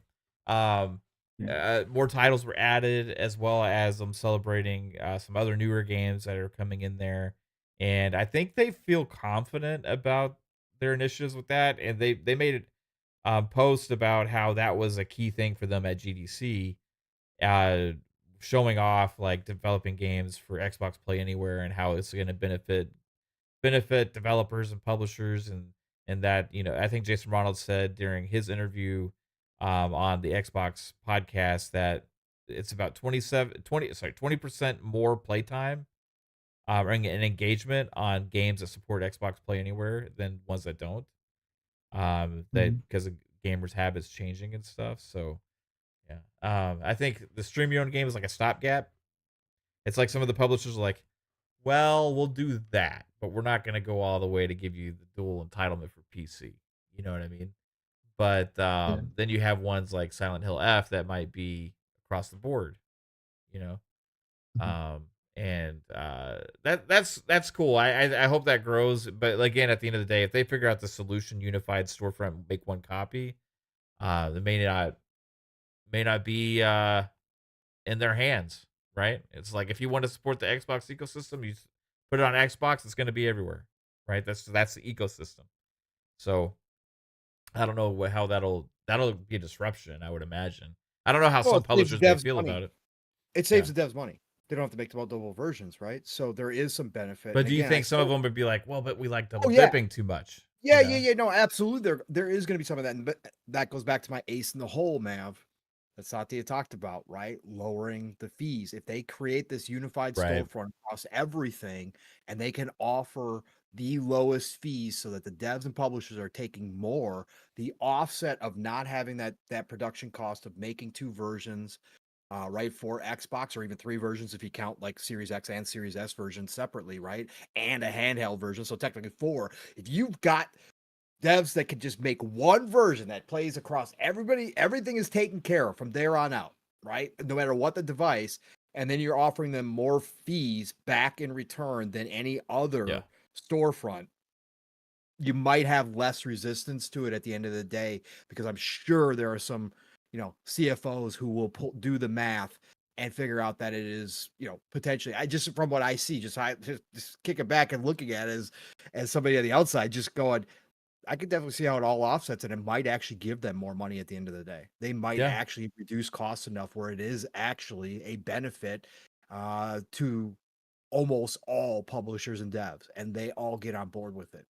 Um Yeah. More titles were added as well as them celebrating some other newer games that are coming in there. And I think they feel confident about their initiatives with that. And they made it post about how that was a key thing for them at GDC, uh, showing off like developing games for Xbox Play Anywhere and how it's going to benefit developers and publishers and that I think Jason Ronald said during his interview on the Xbox podcast that it's about 20% more playtime and engagement on games that support Xbox Play Anywhere than ones that don't, that Mhm. because of gamers habits changing and stuff. So yeah, I think the stream your own game is like a stopgap. It's like some of the publishers are like, well, we'll do that, but we're not going to go all the way to give you the dual entitlement for PC. You know what I mean? But Yeah. then you have ones like Silent Hill F that might be across the board, you know. Mhm. Um, and that's cool. I hope that grows. But again, at the end of the day, if they figure out the solution, unified storefront, make one copy, it may not be in their hands, right? It's like if you want to support the Xbox ecosystem, put it on Xbox, it's going to be everywhere, right? That's the ecosystem. So I don't know how that'll be a disruption. I would imagine. I don't know how well, some it saves the publishers may devs feel money. about it. It Yeah, saves the devs money. They don't have to make multiple versions, right? So there is some benefit. but And do you again, I think some of still, them would be like, well, but we like double oh yeah, dipping too much, you yeah, yeah, know? yeah. No, absolutely. There is going to be some of that, but that goes back to my ace in the hole, Mav. that Satya talked about, right? Lowering the fees. If they create this unified Right. storefront across everything and they can offer the lowest fees so that the devs and publishers are taking more, the offset of not having that production cost of making 2 versions, right, for Xbox, or even 3 versions if you count like Series X and Series S versions separately, right? And a handheld version. So technically 4. If you've got devs that can just make one version that plays across everybody, everything is taken care of from there on out, right? No matter what the device, and then you're offering them more fees back in return than any other storefront, you might have less resistance to it at the end of the day, because I'm sure there are some, CFOs who will do the math and figure out that it is, potentially, I just, from what I see, just kicking back and looking at it as somebody on the outside, just going, I could definitely see how it all offsets, and it might actually give them more money at the end of the day. They might Yeah. actually reduce costs enough where it is actually a benefit to almost all publishers and devs, and they all get on board with it.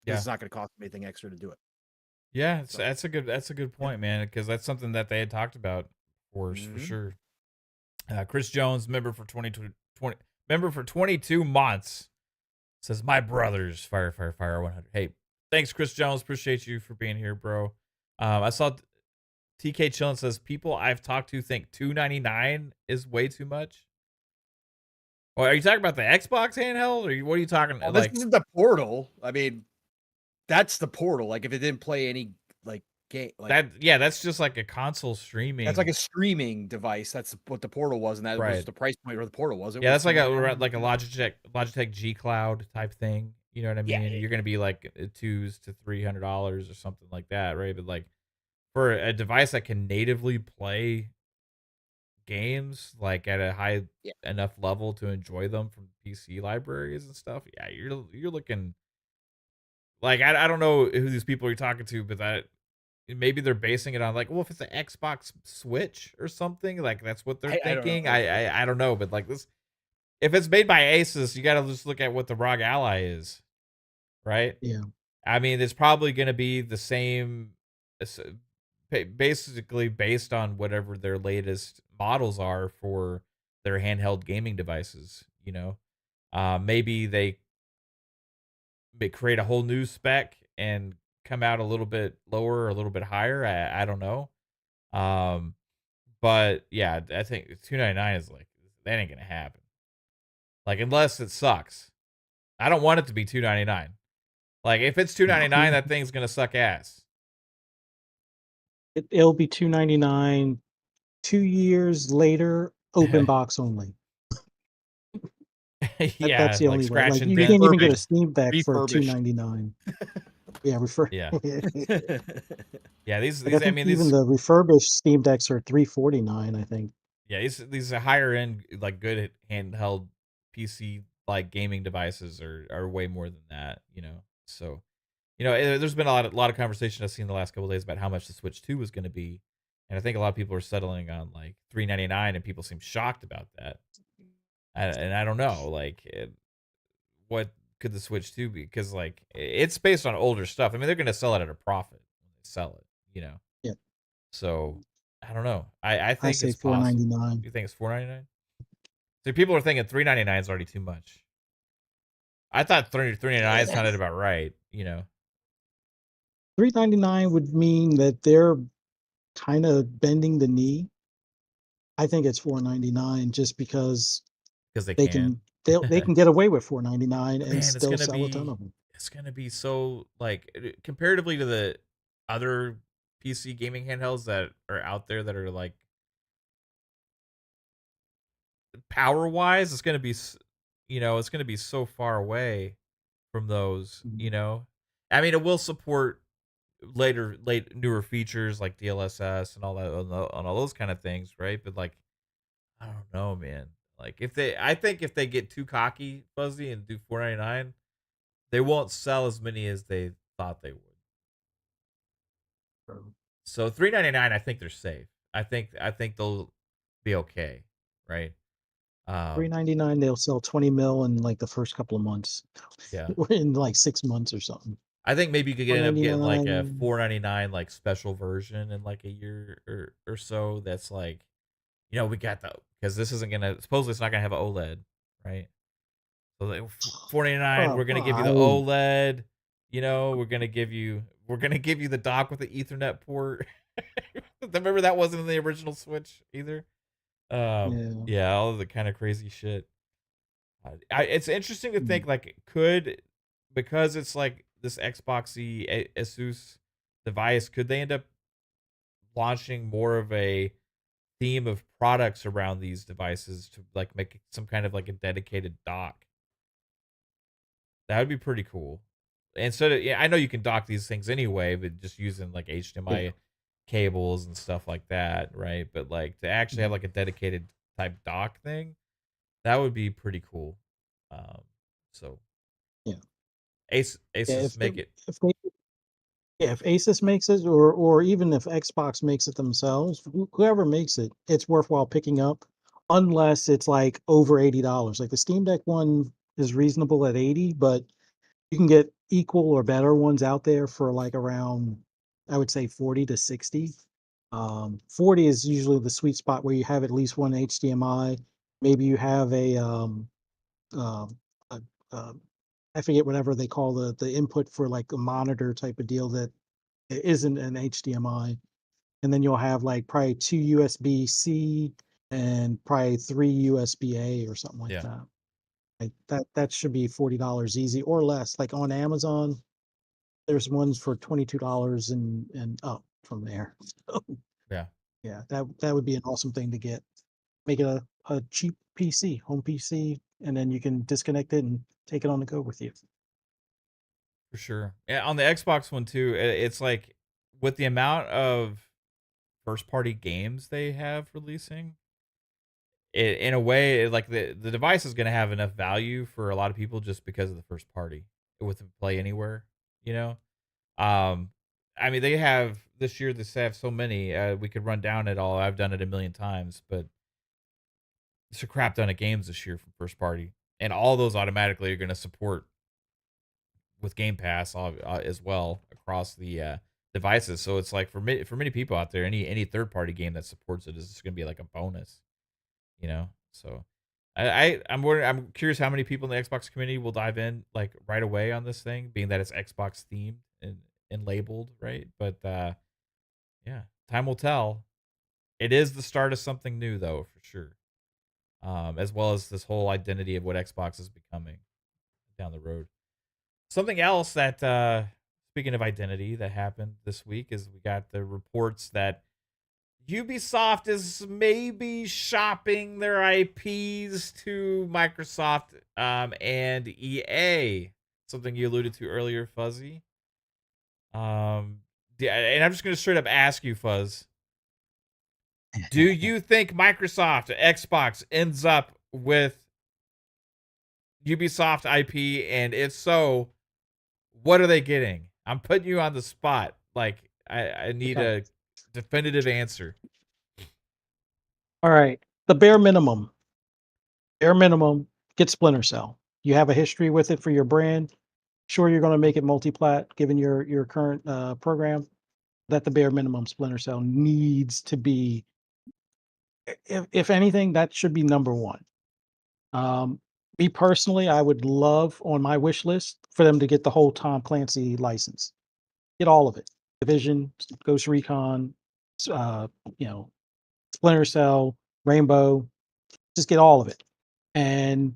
Yeah. It's not going to cost them anything extra to do it. Yeah, So, that's a good point, man, because that's something that they had talked about for sure. Chris Jones, member for 22 months, says my brothers fire 100. Hey, thanks Chris Jones, appreciate you for being here, bro. I saw TK Chillin says people I've talked to think $2.99 is way too much. Well, are you talking about the Xbox handheld, or what are you talking well, like? this isn't the Portal. I mean, that's the Portal. Like if it didn't play any like game, like that, yeah, that's just like a console streaming. that's like a streaming device. That's what the Portal was, and that was Right. the price point where the Portal was. It Yeah, was that's like a $2.99. Logitech G Cloud type thing. You know what I Yeah, mean? You're gonna be like $200 to $300 or something like that, right? But like for a device that can natively play games like at a high yeah. enough level to enjoy them from PC libraries and stuff, yeah, you're looking like I don't know who these people are talking to, but that maybe they're basing it on like, well, if it's an Xbox Switch or something, like that's what they're I don't thinking. know. I don't know, but like this, if it's made by Asus, you got to just look at what the ROG Ally is, right? Yeah. I mean, it's probably going to be the same, basically based on whatever their latest models are for their handheld gaming devices. Maybe they create a whole new spec and come out a little bit lower or a little bit higher. I don't know. But yeah, I think $2.99 is like, that ain't gonna happen. Like unless it sucks. I don't want it to be $2.99. Like if it's $2.99, that thing's gonna suck ass. It'll be $2.99. 2 years later, open box only. Yeah, That's the like only way. scratch Like and you dent. can't even get a Steam Deck for Refurbished. $2.99. Yeah, refer. Yeah. Like, Yeah, these I think even the refurbished Steam Decks are $349. I think. yeah, these are higher end, like good handheld PC like gaming devices are way more than that. So, there's been a lot of conversation I've seen the last couple of days about how much the Switch 2 was going to be, and I think a lot of people are settling on like $399, and people seem shocked about that. And I don't know, like, what could the Switch 2 be? Because like it's based on older stuff. I mean, they're going to sell it at a profit when they sell it. Yeah. So I don't know. I I think say it's possible. $499. You think it's $4.99? So people are thinking $3.99 is already too much. I thought $3.99 sounded about right. $3.99 would mean that they're kind of bending the knee. I think it's $4.99 just because Because they can get away with $4.99 and Man, still sell a ton of them. it's gonna be so like comparatively to the other PC gaming handhelds that are out there that are like power wise, it's gonna be it's gonna be so far away from those. I mean, it will support newer features like DLSS and all that on all those kind of things, right? But like, I don't know, man. Like I think if they get too cocky, fuzzy, and do $4.99, they won't sell as many as they thought they would. So $3.99, I think they're safe. I think they'll be okay, right? $3.99, they'll sell 20 mil in like the first couple of months, Yeah. or in like 6 months or something. I think maybe you could Four end up ninety getting like a nine. $4.99 like special version in like a year or so. That's like, we got the because this isn't gonna supposedly it's not gonna have an OLED, right? So like $4.99, we're gonna give you the I OLED. We're gonna give you the dock with the Ethernet port. Remember that wasn't in the original Switch either. yeah. Yeah, all of the kind of crazy shit. It's interesting to Mm. think like because it's like this Xboxy Asus device, could they end up launching more of a theme of products around these devices to like make some kind of like a dedicated dock? That would be pretty cool. Instead of yeah, I know you can dock these things anyway, but just using like Yeah. HDMI cables and stuff like that, right? But like to actually have Mhm. like a dedicated type dock thing, that would be pretty cool. Um, so Yeah. Yeah. Asus make it. If they yeah, if Asus makes it, or even if Xbox makes it themselves, whoever makes it, it's worthwhile picking up, unless it's like over $80. Like the Steam Deck one is reasonable at 80, but you can get equal or better ones out there for like around, I would say 40 to 60. 40 is usually the sweet spot where you have at least one HDMI. Maybe you have um, a, um, I forget whatever they call the input for like a monitor type of deal that isn't an HDMI. And then you'll have like probably two USB-C and probably three USB-A or something like Yeah, that. Like that should be $40 easy or less. Like on Amazon, there's ones for $22 and up from there. So, yeah, yeah, that would be an awesome thing to get. Make it a cheap PC, home PC, and then you can disconnect it and take it on the go with you. for sure. Yeah, on the Xbox one too, it's like with the amount of first party games they have releasing, in a way, like the device is going to have enough value for a lot of people just because of the first party with the Play Anywhere. You know, um, I mean, they have this year. They have so many. We could run down it all. I've done it a million times, but it's a crap ton of games this year from first party, and all those automatically are going to support with Game Pass as well across the devices. So it's like for many people out there, any third party game that supports it is just going to be like a bonus. So I'm curious how many people in the Xbox community will dive in like right away on this thing, being that it's Xbox themed and labeled, right? But yeah, time will tell. It is the start of something new though, for sure. As well as this whole identity of what Xbox is becoming down the road. Something else that speaking of identity that happened this week is we got the reports that Ubisoft is maybe shopping their IPs to Microsoft and EA. Something you alluded to earlier, Fuzzy. Yeah, and I'm just gonna straight up ask you, Fuzz. Do you think Microsoft Xbox ends up with Ubisoft IP? And if so, what are they getting? I'm putting you on the spot. Like I need Okay. a definitive answer. All right. The bare minimum, get Splinter Cell. You have a history with it for your brand. Sure, you're going to make it multi-plat given your current program. That the bare minimum Splinter Cell needs to be. If anything, that should be number one. Um, Me personally, I would love on my wish list for them to get the whole Tom Clancy license. Get all of it. Division, Ghost Recon, uh, you know, Splinter Cell, Rainbow. Just get all of it, and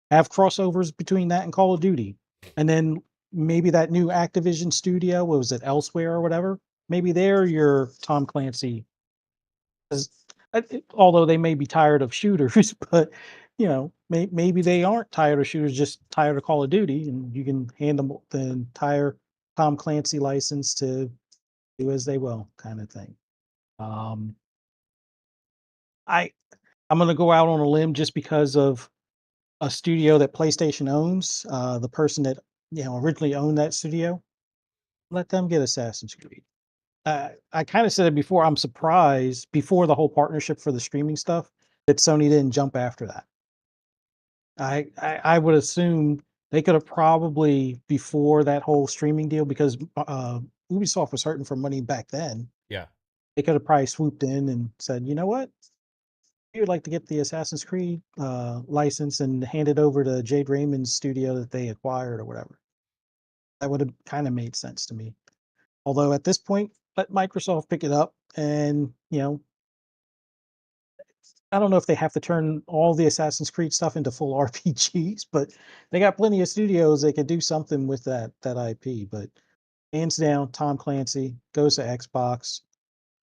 have crossovers between that and Call of Duty, and then maybe that new Activision studio, what was it, Elsewhere or whatever? Maybe they're your Tom Clancy. 'Cause although they may be tired of shooters, but maybe they aren't tired of shooters, just tired of Call of Duty, and you can hand them the entire Tom Clancy license to do as they will, kind of thing. Um, I I'm gonna go out on a limb just because of a studio that PlayStation owns. The person that originally owned that studio, let them get Assassin's Creed. I kind of said it before. I'm surprised before the whole partnership for the streaming stuff that Sony didn't jump after that. I would assume They could have probably, before that whole streaming deal, because Ubisoft was hurting for money back then. Yeah. They could have probably swooped in and said, you know what? We would like to get the Assassin's Creed license and hand it over to Jade Raymond's studio that they acquired or whatever. That would have kind of made sense to me. Although at this point, let Microsoft pick it up, and I don't know if they have to turn all the Assassin's Creed stuff into full RPGs, but they got plenty of studios they could do something with that IP. But hands down, Tom Clancy goes to Xbox.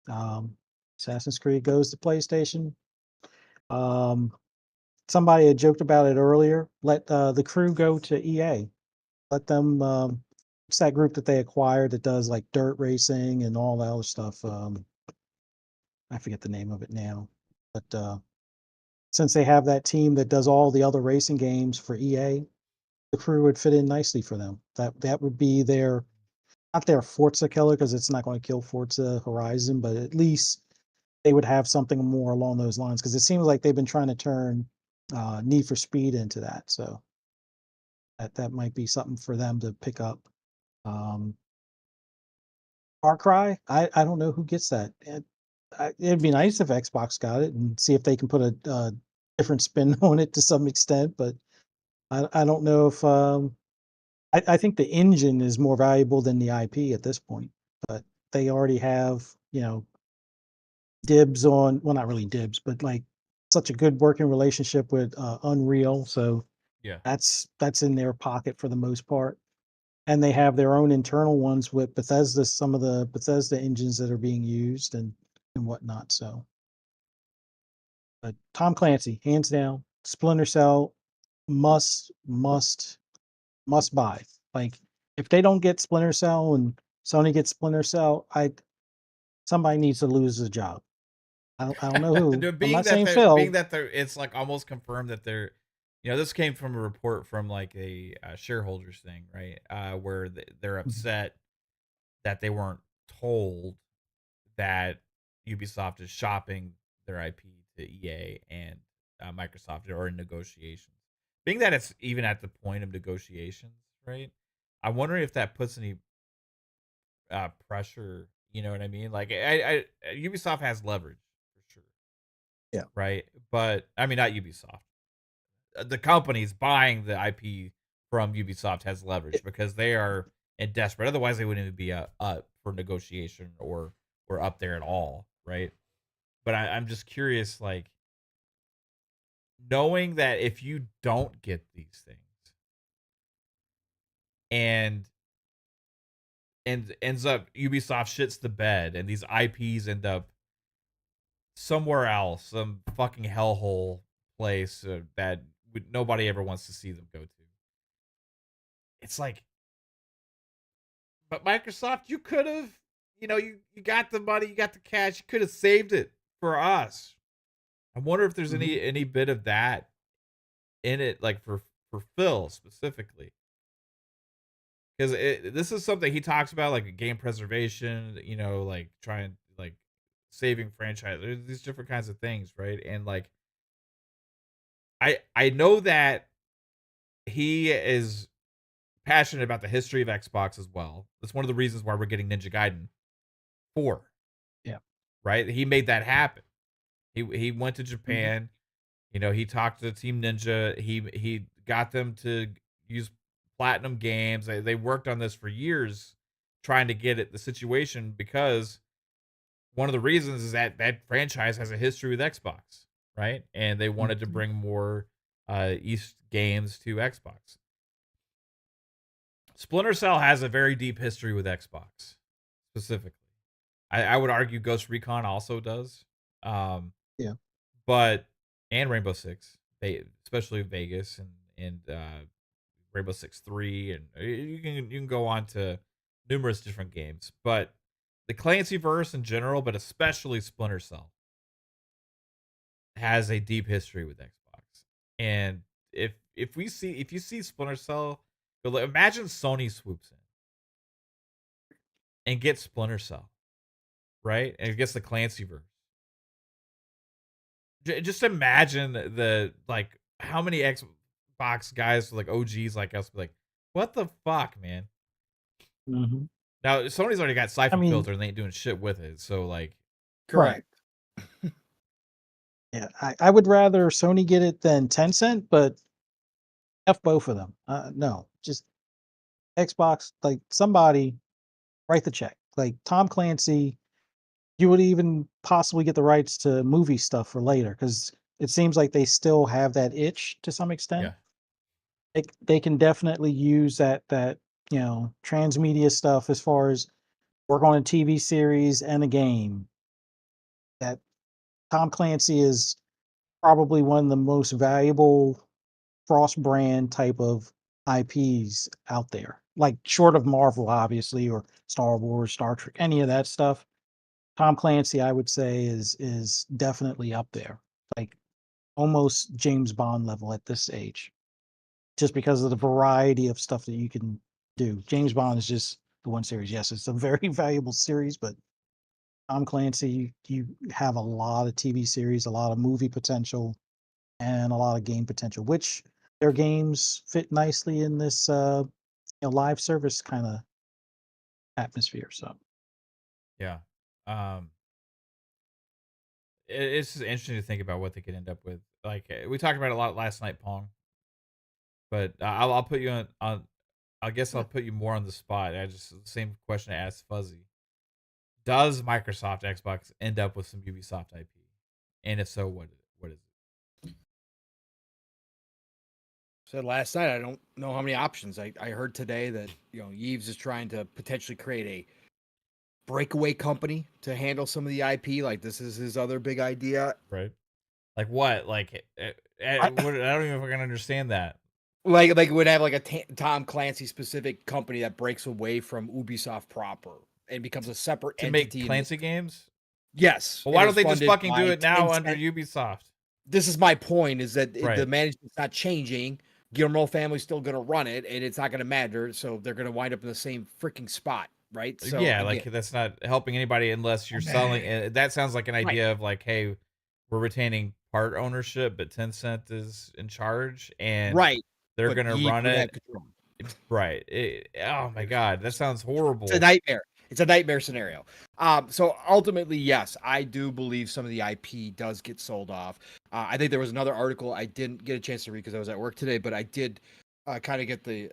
Um, Assassin's Creed goes to PlayStation. Somebody had joked about it earlier. Let the Crew go to EA. Let them. It's that group that they acquired that does like dirt racing and all that other stuff. I forget the name of it now, but since they have that team that does all the other racing games for EA, the Crew would fit in nicely for them. That would be their, not their Forza killer, because it's not going to kill Forza Horizon, but at least they would have something more along those lines, because it seems like they've been trying to turn Need for Speed into that. So that might be something for them to pick up. Far Cry, I don't know who gets that. It'd be nice if Xbox got it and see if they can put a different spin on it to some extent, but I don't know if I think the engine is more valuable than the IP at this point, but they already have, dibs on, well, not really dibs, but like such a good working relationship with Unreal. So Yeah. that's in their pocket for the most part. And they have their own internal ones with Bethesda, some of the Bethesda engines that are being used and whatnot. So, but Tom Clancy, hands down, Splinter Cell, must buy. Like, if they don't get Splinter Cell and Sony gets Splinter Cell, somebody needs to lose a job. I don't know who. No, I'm being not that saying they're Phil. being that they're it's like almost confirmed that they're, this came from a report from like a shareholders thing, right? Where they're upset that they weren't told that Ubisoft is shopping their IP to EA and Microsoft are in negotiations. Being that it's even at the point of negotiations, right? I'm wondering if that puts any pressure. You know what I mean? Like, Ubisoft has leverage for sure. Yeah. Right. But I mean, not Ubisoft. The companies buying the IP from Ubisoft has leverage because they are in desperate. Otherwise, they wouldn't even be up for negotiation or up there at all, right? But I'm just curious, like, knowing that if you don't get these things and ends up Ubisoft shits the bed and these IPs end up somewhere else, some fucking hellhole place that nobody ever wants to see them go to. It's like, but Microsoft, you could have, you got the money, you got the cash, you could have saved it for us. I wonder if there's any bit of that in it, like for Phil specifically, because this is something he talks about, like game preservation, like trying, like saving franchise. There's these different kinds of things, right? And like, I know that he is passionate about the history of Xbox as well. That's one of the reasons why we're getting Ninja Gaiden 4. Yeah. Right? He made that happen. He went to Japan. He talked to Team Ninja. He got them to use Platinum Games. They worked on this for years, trying to get it the situation, because one of the reasons is that that franchise has a history with Xbox, right? And they wanted to bring more East games to Xbox. Splinter Cell has a very deep history with Xbox, specifically. I would argue Ghost Recon also does. Yeah. But and Rainbow Six, especially Vegas and Rainbow Six 3, and you can go on to numerous different games. But the Clancy verse in general, but especially Splinter Cell, has a deep history with Xbox. And if you see Splinter Cell, imagine Sony swoops in and gets Splinter Cell, right? And it gets the Clancy verse. Just imagine the, like, how many Xbox guys, like OGs like us, be like, what the fuck, man? Mhm. Now Sony's already got I Siphon mean, Filter and they ain't doing shit with it. So like, right. Correct. Yeah, I would rather Sony get it than Tencent, but F both of them. No, just Xbox. Like somebody write the check. Like Tom Clancy, you would even possibly get the rights to movie stuff for later because it seems like they still have that itch to some extent. yeah, They can definitely use that transmedia stuff as far as work on a TV series and a game. That Tom Clancy is probably one of the most valuable cross brand type of IPs out there. Like short of Marvel, obviously, or Star Wars, Star Trek, any of that stuff. Tom Clancy, I would say, is definitely up there. Like almost James Bond level at this age. Just because of the variety of stuff that you can do. James Bond is just the one series. Yes, it's a very valuable series, but Tom Clancy, you have a lot of TV series, a lot of movie potential, and a lot of game potential, which their games fit nicely in this live service kind of atmosphere. So yeah. Um, it's just interesting to think about what they could end up with. Like we talked about it a lot last night, Pong. But I'll put you on. I guess I'll put you more on the spot. I just the same question I asked Fuzzy. Does Microsoft Xbox end up with some Ubisoft IP? And if so, what is it? Said last night, I don't know how many options. I heard today that Yves is trying to potentially create a breakaway company to handle some of the IP. Like this is his other big idea. Right? Like what? Like I, what? I don't even fucking understand that. Like would have like a Tom Clancy specific company that breaks away from Ubisoft proper and becomes a separate To make entity. Clancy games? Yes, Well, and why is don't they just funded fucking do by it now under 10 Ubisoft? This is my point: is that the Right. management's not changing. Guillermo family's still going to run it, and it's not going to matter. So they're going to wind up in the same freaking spot, right? So Yeah, like again, that's not helping anybody unless you're selling. That sounds like an right, idea of like, hey, we're retaining part ownership, but Tencent is in charge and right. they're But gonna Yves run would have it. control. Right. Oh my god, that sounds It's a horrible. nightmare. It's a nightmare scenario. So ultimately, yes, I do believe some of the IP does get sold off. I think there was another article I didn't get a chance to read because I was at work today, but I did kind of get the.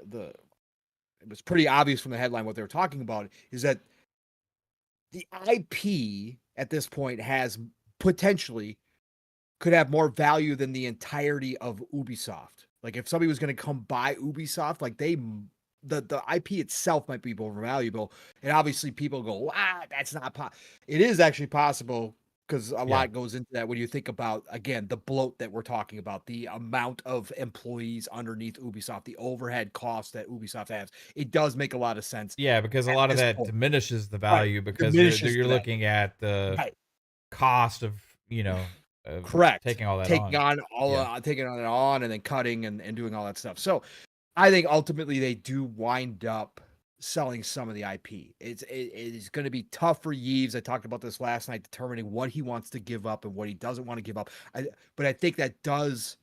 It was pretty obvious from the headline what they were talking about is that the IP at this point has potentially could have more value than the entirety of Ubisoft. Like if somebody was going to come buy Ubisoft, like the IP itself might be more valuable. And obviously people go, that's not it is actually possible because a Yeah. lot goes into that when you think about again the bloat that we're talking about, the amount of employees underneath Ubisoft, the overhead costs that Ubisoft has. It does make a lot of sense Yeah, because a at lot of this that point. diminishes the Right. value because Diminishes you're the value. looking at the Right. cost of, of Correct. taking all that Taking on. on all Yeah. taking on it on and then cutting and doing all that stuff. So I think ultimately they do wind up selling some of the IP. It is going to be tough for Yves. I talked about this last night, determining what he wants to give up and what he doesn't want to give up. But I think that does.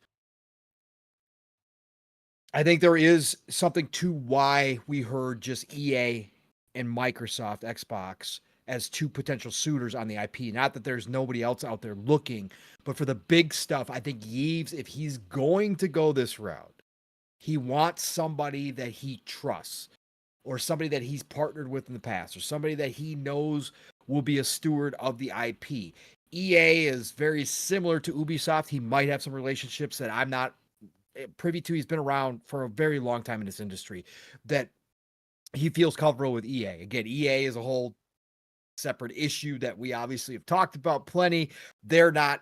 I think there is something to why we heard just EA and Microsoft Xbox as two potential suitors on the IP. Not that there's nobody else out there looking, but for the big stuff, I think Yves, if he's going to go this route, he wants somebody that he trusts or somebody that he's partnered with in the past or somebody that he knows will be a steward of the IP. EA is very similar to Ubisoft. He might have some relationships that I'm not privy to. He's been around for a very long time in this industry that he feels comfortable with EA. Again, EA is a whole separate issue that we obviously have talked about plenty. They're not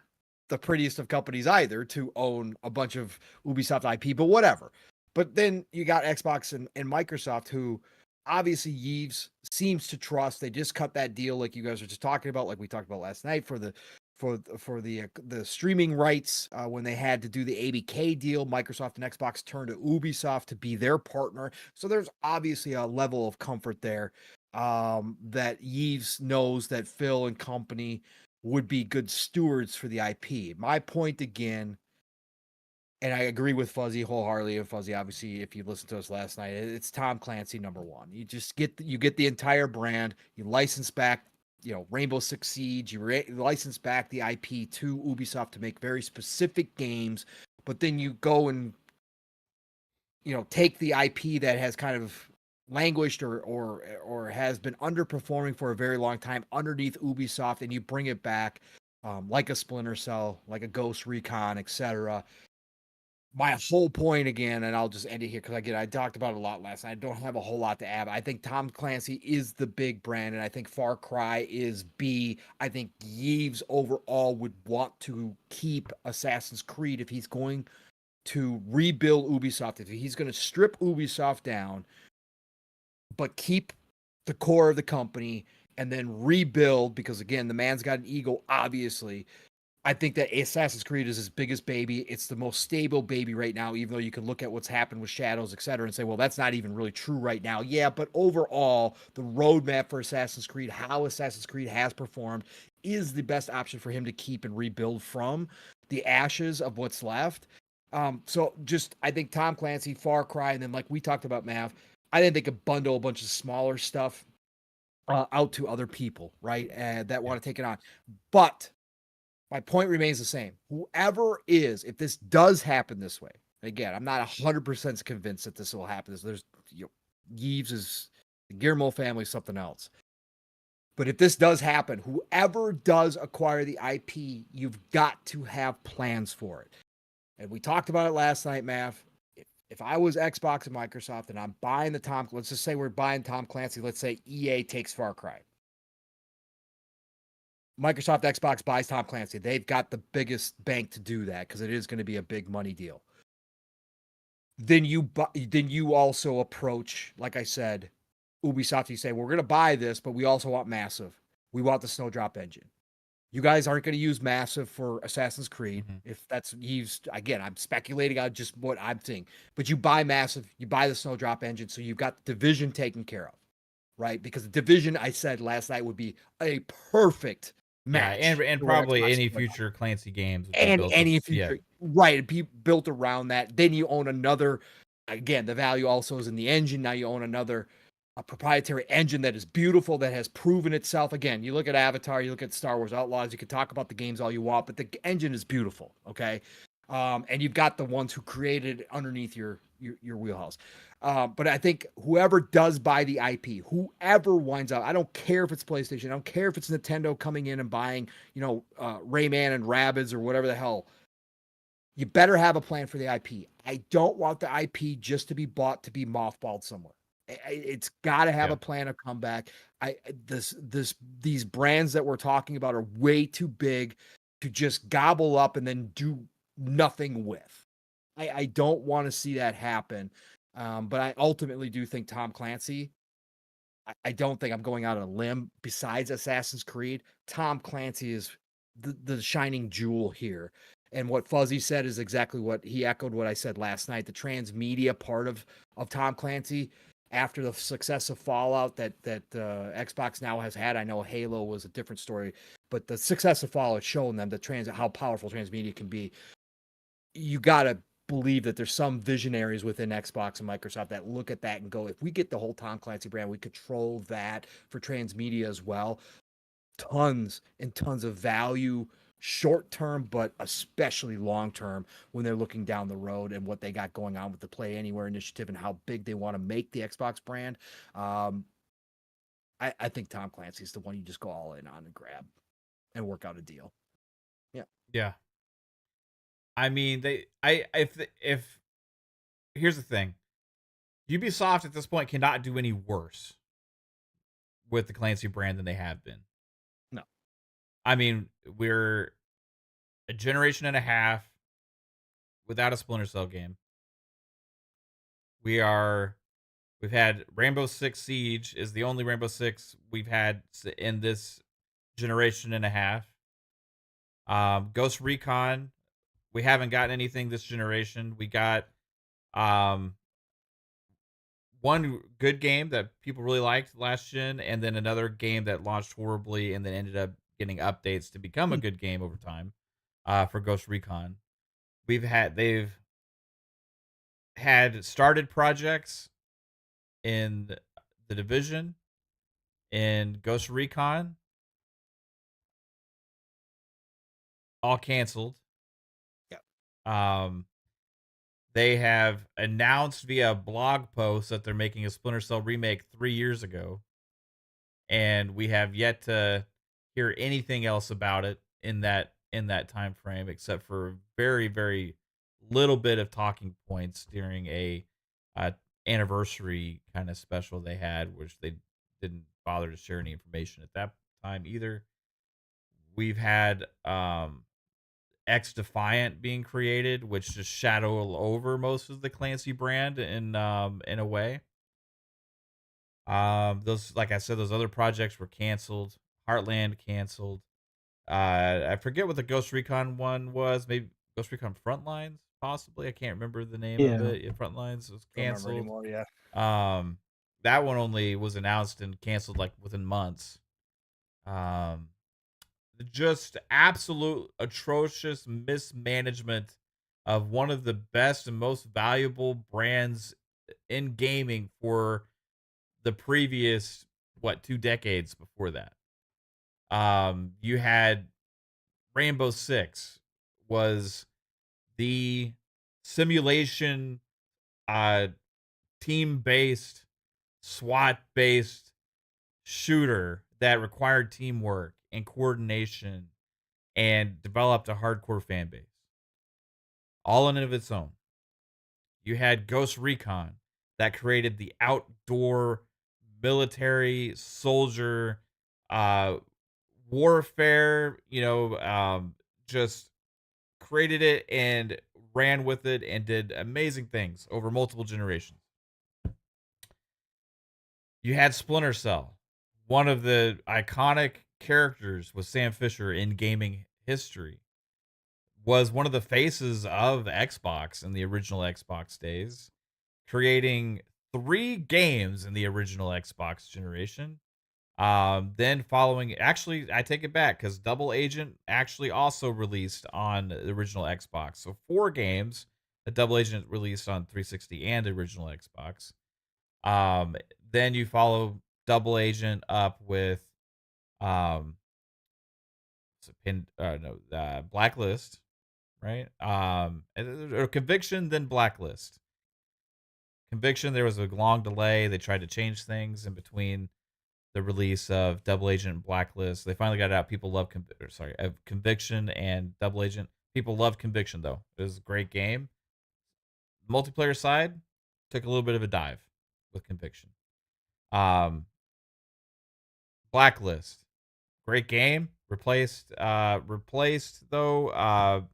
the prettiest of companies either to own a bunch of Ubisoft IP, but whatever. But then you got Xbox and Microsoft, who obviously Yves seems to trust. They just cut that deal, like you guys were just talking about, like we talked about last night for the streaming rights when they had to do the ABK deal. Microsoft and Xbox turned to Ubisoft to be their partner. So there's obviously a level of comfort there that Yves knows that Phil and company would be good stewards for the IP. My point again, and I agree with Fuzzy wholeheartedly. And Fuzzy, obviously, if you listened to us last night, it's Tom Clancy #1. You just get the entire brand. You license back, Rainbow Six Siege. You license back the IP to Ubisoft to make very specific games, but then you go and take the IP that has kind of languished or has been underperforming for a very long time underneath Ubisoft, and you bring it back, like a Splinter Cell, like a Ghost Recon, etc. My whole point again, and I'll just end it here because I talked about it a lot last night. I don't have a whole lot to add. I think Tom Clancy is the big brand, and I think Far Cry is B. I think Yves overall would want to keep Assassin's Creed if he's going to rebuild Ubisoft, if he's going to strip Ubisoft down, but keep the core of the company and then rebuild, because again, the man's got an ego, obviously. I think that Assassin's Creed is his biggest baby. It's the most stable baby right now, even though you can look at what's happened with Shadows, etc., and say, well, that's not even really true right now. Yeah, but overall, the roadmap for Assassin's Creed, how Assassin's Creed has performed, is the best option for him to keep and rebuild from the ashes of what's left. So just, I think Tom Clancy, Far Cry, and then like we talked about, Mav, I think they could bundle a bunch of smaller stuff out to other people, right? That want to take it on. But my point remains the same. Whoever is, if this does happen this way, again, I'm not 100% convinced that this will happen. There's, Yves is, the Guillermo family, something else. But if this does happen, whoever does acquire the IP, you've got to have plans for it. And we talked about it last night, Mav. If I was Xbox and Microsoft and I'm buying let's just say we're buying Tom Clancy. Let's say EA takes Far Cry. Microsoft Xbox buys Tom Clancy. They've got the biggest bank to do that because it is going to be a big money deal. Then you also approach, like I said, Ubisoft. You say, we're going to buy this, but we also want Massive. We want the Snowdrop engine. You guys aren't going to use Massive for Assassin's Creed. Mm-hmm. If that's used, again, I'm speculating on just what I'm seeing. But you buy Massive, you buy the Snowdrop engine, so you've got the Division taken care of, right? Because the Division, I said last night, would be a perfect match. Yeah, and probably any future Clancy games. And any future, right, it'd be built around that. Then you own another, again, the value also is in the engine. Now you own another a proprietary engine that is beautiful, that has proven itself. Again, you look at Avatar, you look at Star Wars Outlaws, you can talk about the games all you want, but the engine is beautiful, okay? And you've got the ones who created it underneath your wheelhouse. But I think whoever does buy the IP, whoever winds up, I don't care if it's PlayStation, I don't care if it's Nintendo coming in and buying, Rayman and Rabbids or whatever the hell, you better have a plan for the IP. I don't want the IP just to be bought to be mothballed somewhere. It's got to have a plan of comeback. These brands that we're talking about are way too big to just gobble up and then do nothing with. I don't want to see that happen. But I ultimately do think Tom Clancy, I don't think I'm going out on a limb. Besides Assassin's Creed, Tom Clancy is the shining jewel here. And what Fuzzy said is exactly what he echoed what I said last night. The transmedia part of Tom Clancy, after the success of Fallout that Xbox now has had, I know Halo was a different story, but the success of Fallout showing them how powerful transmedia can be. You got to believe that there's some visionaries within Xbox and Microsoft that look at that and go, if we get the whole Tom Clancy brand, we control that for transmedia as well. Tons and tons of value, short term, but especially long term when they're looking down the road and what they got going on with the Play Anywhere initiative and how big they want to make the Xbox brand. I think Tom Clancy's the one you just go all in on and grab and work out a deal. Yeah. I mean, if here's the thing, Ubisoft at this point cannot do any worse with the Clancy brand than they have been. No, I mean, we're a generation and a half without a Splinter Cell game. We've had Rainbow Six Siege is the only Rainbow Six we've had in this generation and a half. Ghost Recon, we haven't gotten anything this generation. We got one good game that people really liked last gen, and then another game that launched horribly and then ended up getting updates to become a good game over time for Ghost Recon. They've had started projects in the Division, in Ghost Recon, all canceled. Yeah. They have announced via blog post that they're making a Splinter Cell remake 3 years ago, and we have yet to hear anything else about it in that time frame, except for very, very little bit of talking points during a uh, anniversary kind of special they had, which they didn't bother to share any information at that time either. We've had X Defiant being created, which just shadow over most of the Clancy brand in a way. Those, like I said, those other projects were canceled. Heartland canceled. I forget what the Ghost Recon one was. Maybe Ghost Recon Frontlines, possibly. I can't remember the name of Yeah. it. Yeah, Frontlines was Don't remember canceled. anymore. Yeah. That one only was announced and canceled like within months. Um, just absolute atrocious mismanagement of one of the best and most valuable brands in gaming for the previous 2 decades before that. You had Rainbow Six was the simulation, uh, team based, SWAT based shooter that required teamwork and coordination and developed a hardcore fan base, all in and of its own. You had Ghost Recon that created the outdoor military soldier uh warfare, just created it and ran with it and did amazing things over multiple generations. You had Splinter Cell. One of the iconic characters was Sam Fisher in gaming history. Was one of the faces of Xbox in the original Xbox days, creating 3 games in the original Xbox generation. Then following, actually, I take it back because Double Agent actually also released on the original Xbox. So 4 games that Double Agent released on 360 and the original Xbox. Then you follow Double Agent up with um, Blacklist, right? Or Conviction, then Blacklist. Conviction, there was a long delay. They tried to change things in between the release of Double Agent and Blacklist. They finally got it out. People love Conviction and Double Agent. People love Conviction though. It was a great game. Multiplayer side took a little bit of a dive with Conviction. Blacklist, great game. Replaced though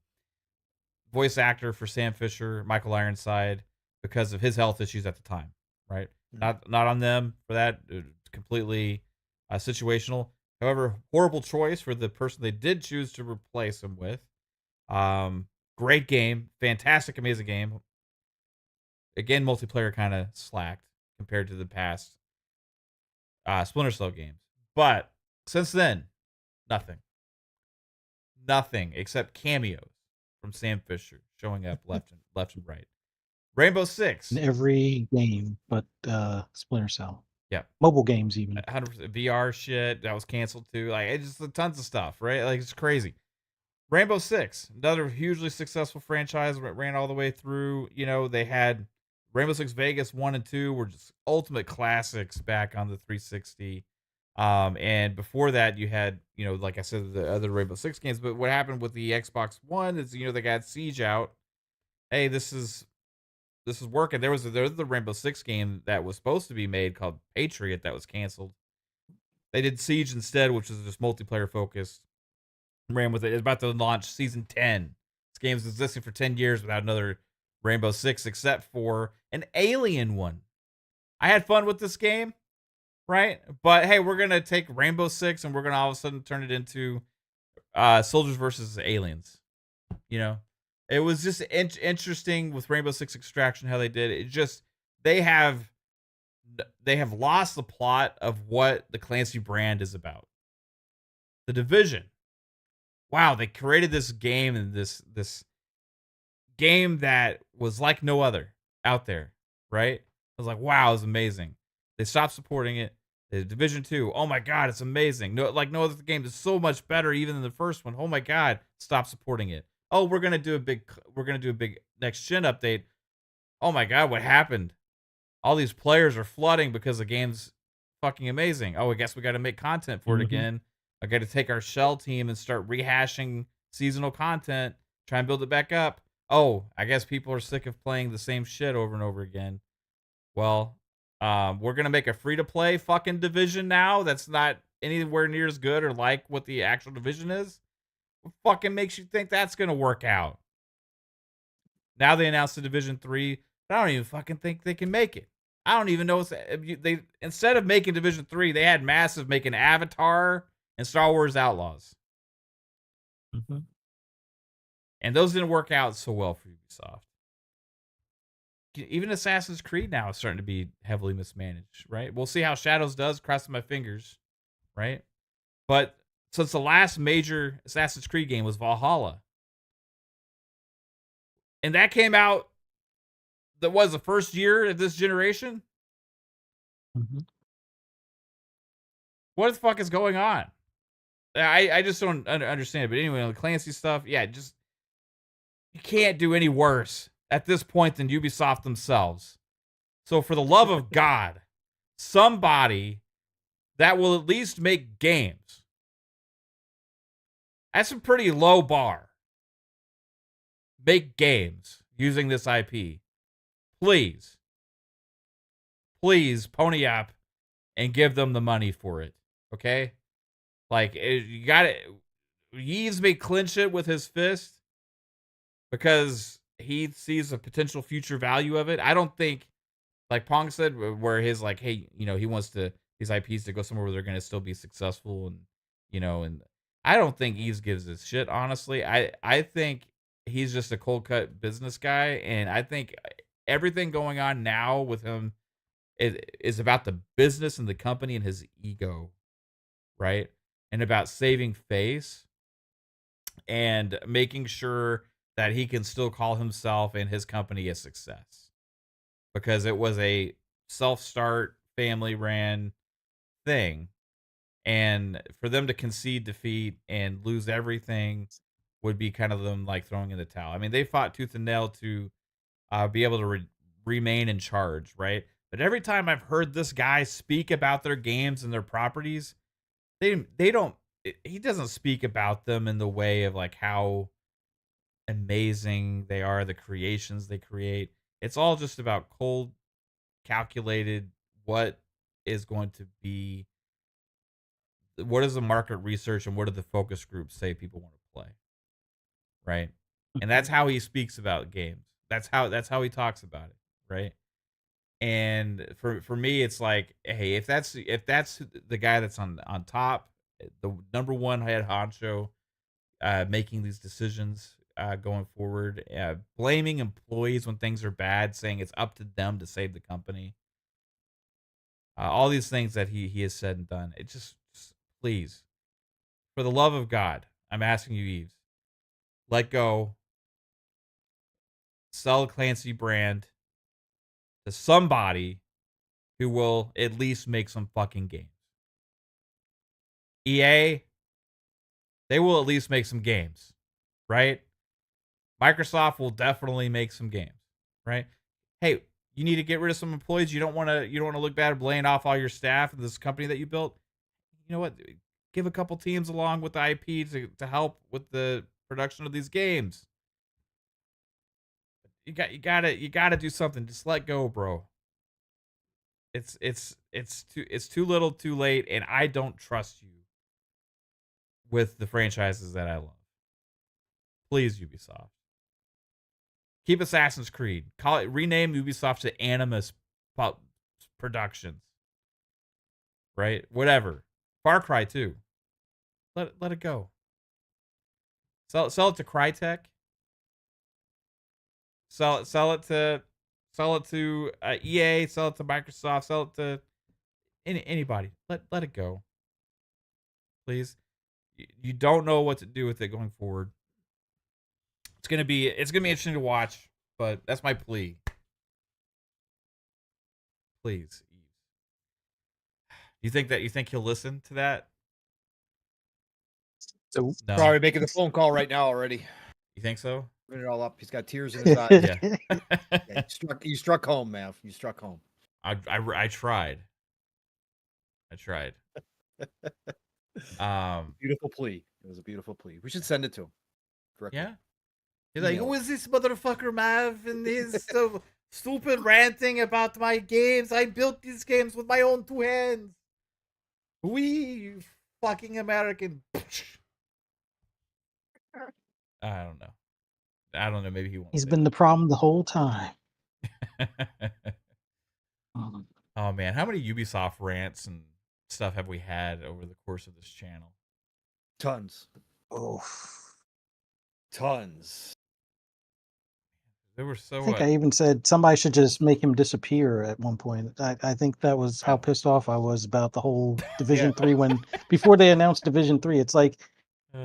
voice actor for Sam Fisher, Michael Ironside, because of his health issues at the time. Right, not on them for that. Completely situational. However, horrible choice for the person they did choose to replace him with. Great game, fantastic, amazing game. Again, multiplayer kind of slacked compared to the past Splinter Cell games. But since then, nothing. Nothing except cameos from Sam Fisher showing up left and right. Rainbow Six. In every game, but Splinter Cell. Yeah. Mobile games even. 100% VR shit that was canceled too. Like, it's just tons of stuff, right? Like, it's crazy. Rainbow Six, another hugely successful franchise, ran all the way through. They had Rainbow Six Vegas 1 and 2 were just ultimate classics back on the 360. And before that, you had, like I said, the other Rainbow Six games. But what happened with the Xbox One is, they got Siege out. Hey, this is working. There was the Rainbow Six game that was supposed to be made called Patriot that was canceled. They did Siege instead, which is just multiplayer focused. Ran with it. It's about to launch season 10. This game's existing for 10 years without another Rainbow Six, except for an alien one. I had fun with this game, right? But hey, we're gonna take Rainbow Six and we're gonna all of a sudden turn it into Soldiers versus Aliens. It was just interesting with Rainbow Six Extraction how they did it. It just they have lost the plot of what the Clancy brand is about. The Division. Wow, they created this game and this game that was like no other out there, right? I was like, wow, it's amazing. They stopped supporting it. The Division 2, oh my god, it's amazing. No, like no other game is so much better even than the first one. Oh my god, stop supporting it. Oh, we're gonna do a big next gen update. Oh my god, what happened? All these players are flooding because the game's fucking amazing. Oh, I guess we got to make content for it Mhm. again. I got to take our shell team and start rehashing seasonal content, try and build it back up. Oh, I guess people are sick of playing the same shit over and over again. Well, we're gonna make a free to play fucking division now. That's not anywhere near as good or like what the actual division is. What fucking makes you think that's gonna work out? Now they announced the Division 3. But I don't even fucking think they can make it. I don't even know they instead of making Division 3, they had Massive making Avatar and Star Wars Outlaws. Mhm. And those didn't work out so well for Ubisoft. Even Assassin's Creed now is starting to be heavily mismanaged, right? We'll see how Shadows does, crossing my fingers, right? But since the last major Assassin's Creed game was Valhalla, and that came out that was the first year of this generation. Mhm. What the fuck is going on? I just don't understand it. But anyway, on the Clancy stuff, yeah, just you can't do any worse at this point than Ubisoft themselves. So for the love of God, somebody that will at least make games. That's a pretty low bar. Make games using this IP. Please. Please pony up and give them the money for it. Okay? Like, you got to. Yves may clinch it with his fist because he sees a potential future value of it. I don't think, like Pong said, where his, like, hey, he wants these IPs to go somewhere where they're going to still be successful. And I don't think Yves gives a shit, honestly. I think he's just a cold cut business guy. And I think everything going on now with him is about the business and the company and his ego, right? And about saving face and making sure that he can still call himself and his company a success because it was a self-start family ran thing, and for them to concede defeat and lose everything would be kind of them like throwing in the towel. I mean, they fought tooth and nail to be able to remain in charge, right? But every time I've heard this guy speak about their games and their properties, they don't he doesn't speak about them in the way of like how amazing they are, the creations they create. It's all just about cold, calculated what is going to be, what does the market research and what do the focus groups say people want to play, right? And that's Mhm. how he speaks about games. That's how he talks about it, right? And for me, it's like, hey, if that's the guy that's on top, the number one head honcho, making these decisions going forward, blaming employees when things are bad, saying it's up to them to save the company. All these things that he has said and done. It just please, for the love of God, I'm asking you, Eves, let go, sell the Clancy brand to somebody who will at least make some fucking games. EA, they will at least make some games, right? Microsoft will definitely make some games, right? Hey, you need to get rid of some employees. You don't want to look bad laying off all your staff in this company that you built. You know what? Give a couple teams along with the IP to help with the production of these games. You gotta do something. Just let go, bro. It's too little, too late, and I don't trust you with the franchises that I love. Please, Ubisoft. Keep Assassin's Creed. Call it, rename Ubisoft to Animus Productions. Right? Whatever. Far Cry 2. Let it go. Sell it to Crytek. Sell it to EA. Sell it to Microsoft. Sell it to anybody. Let it go, please. You don't know what to do with it going forward. It's gonna be interesting to watch, but that's my plea. Please. You think he'll listen to that? So No. Probably making the phone call right now already. You think so? Putting it all up. He's got tears in his eyes. Yeah. Yeah, you struck home, man. You struck home. I tried. I tried. Beautiful plea. It was a beautiful plea. We should send it to him. Directly. Yeah. He's like, Email who it. is this motherfucker, Mav? And he's so stupid ranting about my games. I built these games with my own 2 hands. You fucking American. I don't know. Maybe he won't. he's say been the problem the whole time. it. Um, Oh man, how many Ubisoft rants and stuff have we had over the course of this channel? Tons. Oh, Tons. They were I so. think I even said somebody should just make him disappear at one point. I think that was how pissed off I was about the whole Division 3 when before they announced Division 3. It's like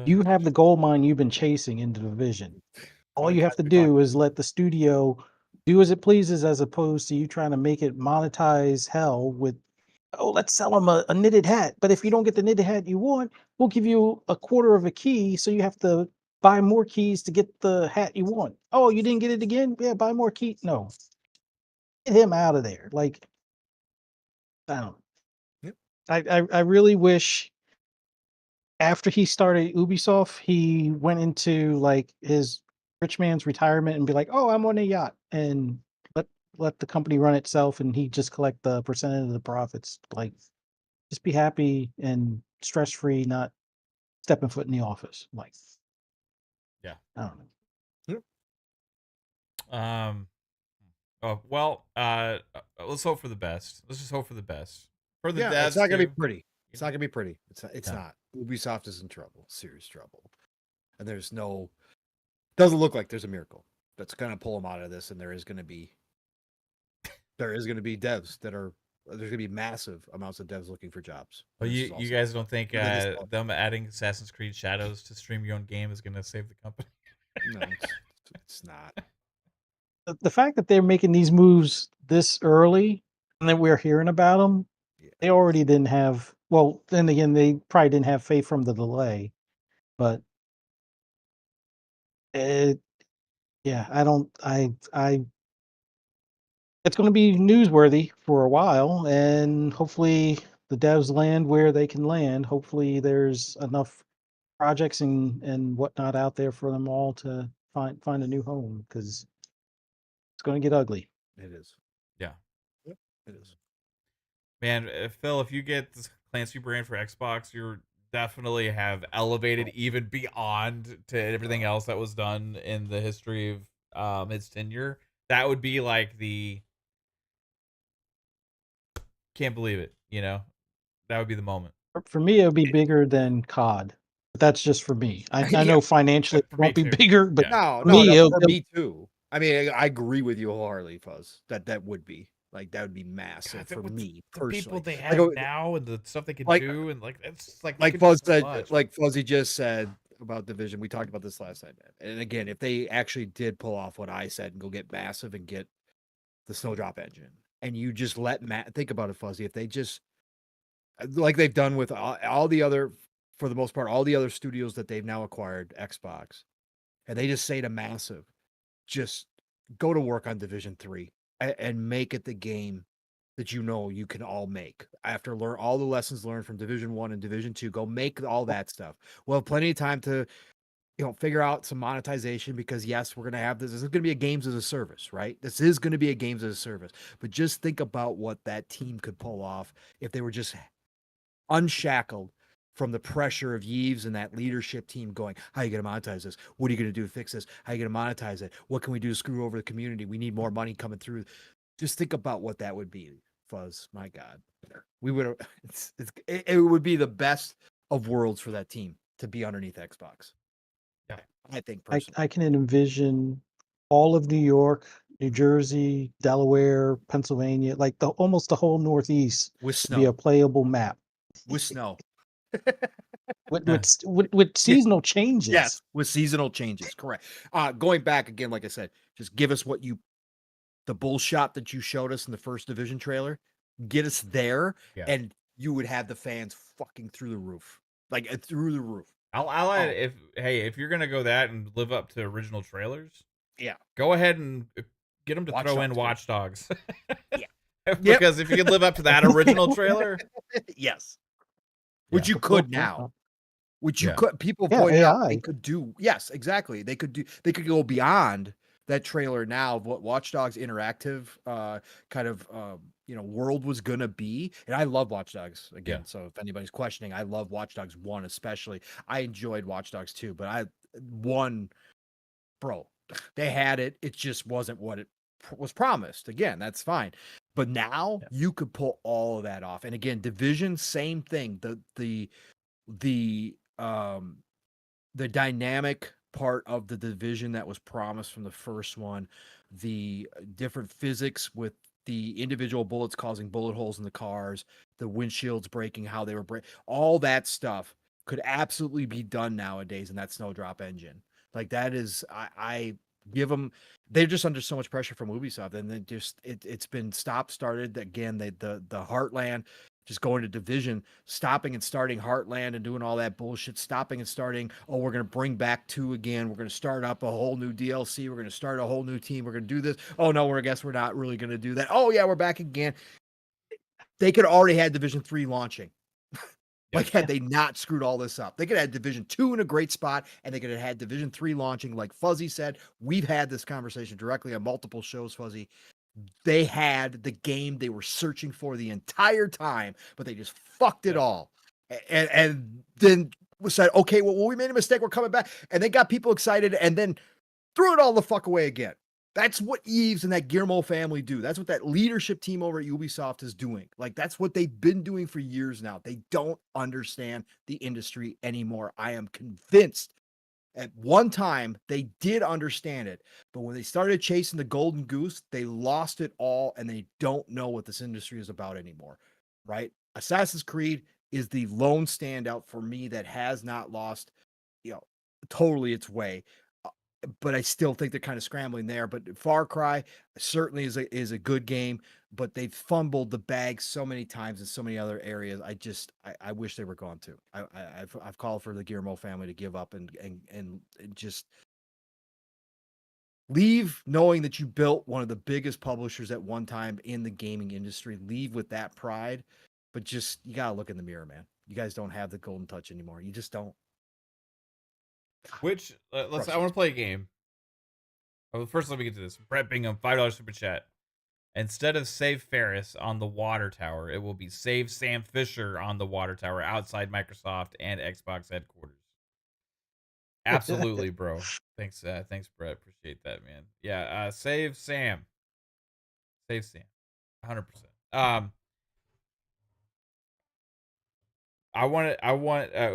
you have the gold mine you've been chasing into Division. All you have to do is let the studio do as it pleases, as opposed to you trying to make it monetize hell with, oh, let's sell them a knitted hat. But if you don't get the knitted hat you want, we'll give you a quarter of a key. So you have to buy more keys to get the hat you want. Oh, you didn't get it again? Yeah, buy more keys. No, get him out of there. Like, I don't. Yep. I really wish after he started Ubisoft, he went into like his rich man's retirement and be like, "Oh, I'm on a yacht," and let the company run itself, and he just collect the percentage of the profits. Like, just be happy and stress free, not stepping foot in the office. Like, Yeah. I don't know. Oh well. Let's hope for the best. Let's just hope for the best for the Yeah, devs. it's not gonna be too. pretty. It's not gonna be pretty. It's No. not. Ubisoft is in trouble, serious trouble. And doesn't look like there's a miracle that's gonna pull them out of this, and there is gonna be devs there's gonna be massive amounts of devs looking for jobs. Well, This is you also- guys don't think I think it's all- them adding Assassin's Creed Shadows to stream your own game is going to save the company? No, it's not. The fact that they're making these moves this early and that we're hearing about them, Yeah. they already didn't have. Well, then again, they probably didn't have faith from the delay, but it, yeah, I don't. It's going to be newsworthy for a while, and hopefully the devs land where they can land. Hopefully there's enough projects and whatnot out there for them all to find a new home, because it's going to get ugly. It is. Yeah. Yep, it is. Man, Phil, if you get this Clancy brand for Xbox, you're definitely have elevated even beyond to everything else that was done in the history of its tenure. That would be like the can't believe it, that would be the moment. For me, it would be bigger than COD. But that's just for me. I Yeah. know financially it For me won't be too. bigger, but Yeah. No, me, for me too. I mean, I agree with you wholeheartedly, Fuzz. That would be massive for me the personally. people they Like, have now and the stuff they can like- do, and it's like they can Fuzz do so said, much. like Fuzzy just said about Division. We talked about this last night, man. And again, if they actually did pull off what I said and go get massive and get the Snowdrop engine, and you just let think about it, Fuzzy. If they just like they've done with all the other, for the most part, all the other studios that they've now acquired, Xbox, and they just say to Massive, just go to work on Division 3 and make it the game that you can all make after learn all the lessons learned from Division 1 and Division 2. Go make all that stuff. We'll have plenty of time to figure out some monetization, because yes, we're going to have this is going to be a games as a service, right? This is going to be a games as a service. But just think about what that team could pull off if they were just unshackled from the pressure of Yves and that leadership team going, how are you going to monetize this? What are you going to do to fix this? How are you going to monetize it? What can we do to screw over the community? We need more money coming through. Just think about what that would be, Fuzz. My God. We would it would be the best of worlds for that team to be underneath Xbox. Yeah. I think personally. I can envision all of New York, New Jersey, Delaware, Pennsylvania, like almost the whole Northeast With to be a snow. playable map With snow. with seasonal changes. Yes, with seasonal changes. Correct. Going back again, like I said, just give us what you the bull shot that you showed us in the first Division trailer, get us there, Yeah. and you would have the fans fucking through the roof, like through the roof. I'll add Oh, if you're gonna go that and live up to original trailers, yeah, go ahead and get them to Watch throw in Dogs too. Watch Dogs. Yeah. Yep. Because if you can live up to that original trailer, Yes, which yeah, you could now. Which you Yeah. could people Yeah, pointed out they AI. could do. Yes, exactly. They could go beyond that trailer now of what Watch Dogs interactive kind of world was gonna be. And I love Watch Dogs Yeah. again. So if anybody's questioning, I love Watch Dogs 1 especially. I enjoyed Watch Dogs 2, but I 1, bro, they had it. It just wasn't what it was promised. Again, that's fine. But now Yeah. you could pull all of that off. And again, Division, same thing. The dynamic part of the Division that was promised from the first one, the different physics with the individual bullets causing bullet holes in the cars, the windshields breaking, how they were all that stuff could absolutely be done nowadays in that Snowdrop engine. Like that is, I give them. They're just under so much pressure from Ubisoft, and then it's been stop started again. The Heartland just going to Division, stopping and starting Heartland and doing all that bullshit, stopping and starting. Oh, we're going to bring back 2 again. We're going to start up a whole new DLC. We're going to start a whole new team. We're going to do this. Oh, no, I guess we're not really going to do that. Oh, yeah, we're back again. They could already had Division 3 launching. Like, had they not screwed all this up, they could have had Division 2 in a great spot, and they could have had Division 3 launching. Like Fuzzy said, we've had this conversation directly on multiple shows, Fuzzy. They had the game they were searching for the entire time, but they just fucked it all. And then said, okay, well, we made a mistake. We're coming back. And they got people excited and then threw it all the fuck away again. That's what Eves and that Guillermo family do. That's what that leadership team over at Ubisoft is doing. Like, that's what they've been doing for years now. They don't understand the industry anymore. I am convinced at one time they did understand it, but when they started chasing the golden goose, they lost it all and they don't know what this industry is about anymore. Right? Assassin's Creed is the lone standout for me that has not lost, totally its way. But I still think they're kind of scrambling there. But Far Cry certainly is a good game, but they've fumbled the bag so many times in so many other areas. I wish they were gone too. I've called for the Guillermo family to give up and just leave, knowing that you built one of the biggest publishers at one time in the gaming industry. Leave with that pride, but just you gotta look in the mirror, man. You guys don't have the golden touch anymore. You just don't. Which I want to play a game. Oh, first, let me get to this. Brett Bingham, $5 super chat. Instead of save Ferris on the water tower, it will be save Sam Fisher on the water tower outside Microsoft and Xbox headquarters. Absolutely, bro. Thanks, Brett. Appreciate that, man. Yeah, save Sam. Save Sam. 100%.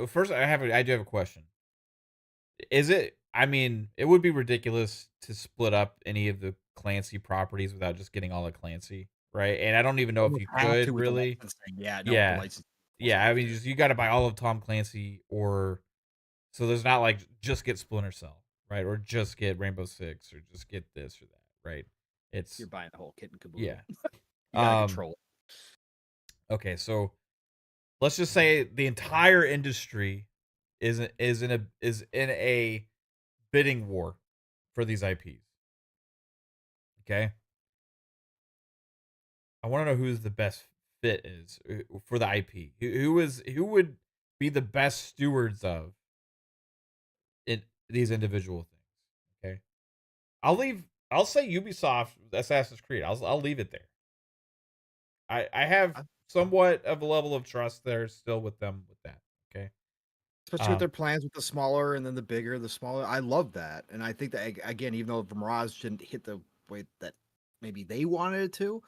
First I do have a question. It would be ridiculous to split up any of the Clancy properties without just getting all of Clancy, right? And I don't even know if Almost you have to could with the really. licensing. Yeah, no, the Yeah. license. Yeah, I mean, you got to buy all of Tom Clancy, or so there's not like just get Splinter Cell, right? Or just get Rainbow Six, or just get this or that, right? You're buying the whole kit and caboodle. Yeah. You gotta control it. Okay, so let's just say the entire industry is in a bidding war for these IPs. Okay, I want to know who's the best fit is for the IP. Who would be the best stewards of these individual things. Okay, I'll say Ubisoft Assassin's Creed. I'll leave it there. I have somewhat of a level of trust there still with them with that. Okay. Especially with their plans with the smaller and then the bigger, the smaller. I love that. And I think that, again, even though Mirage didn't hit the way that maybe they wanted it to,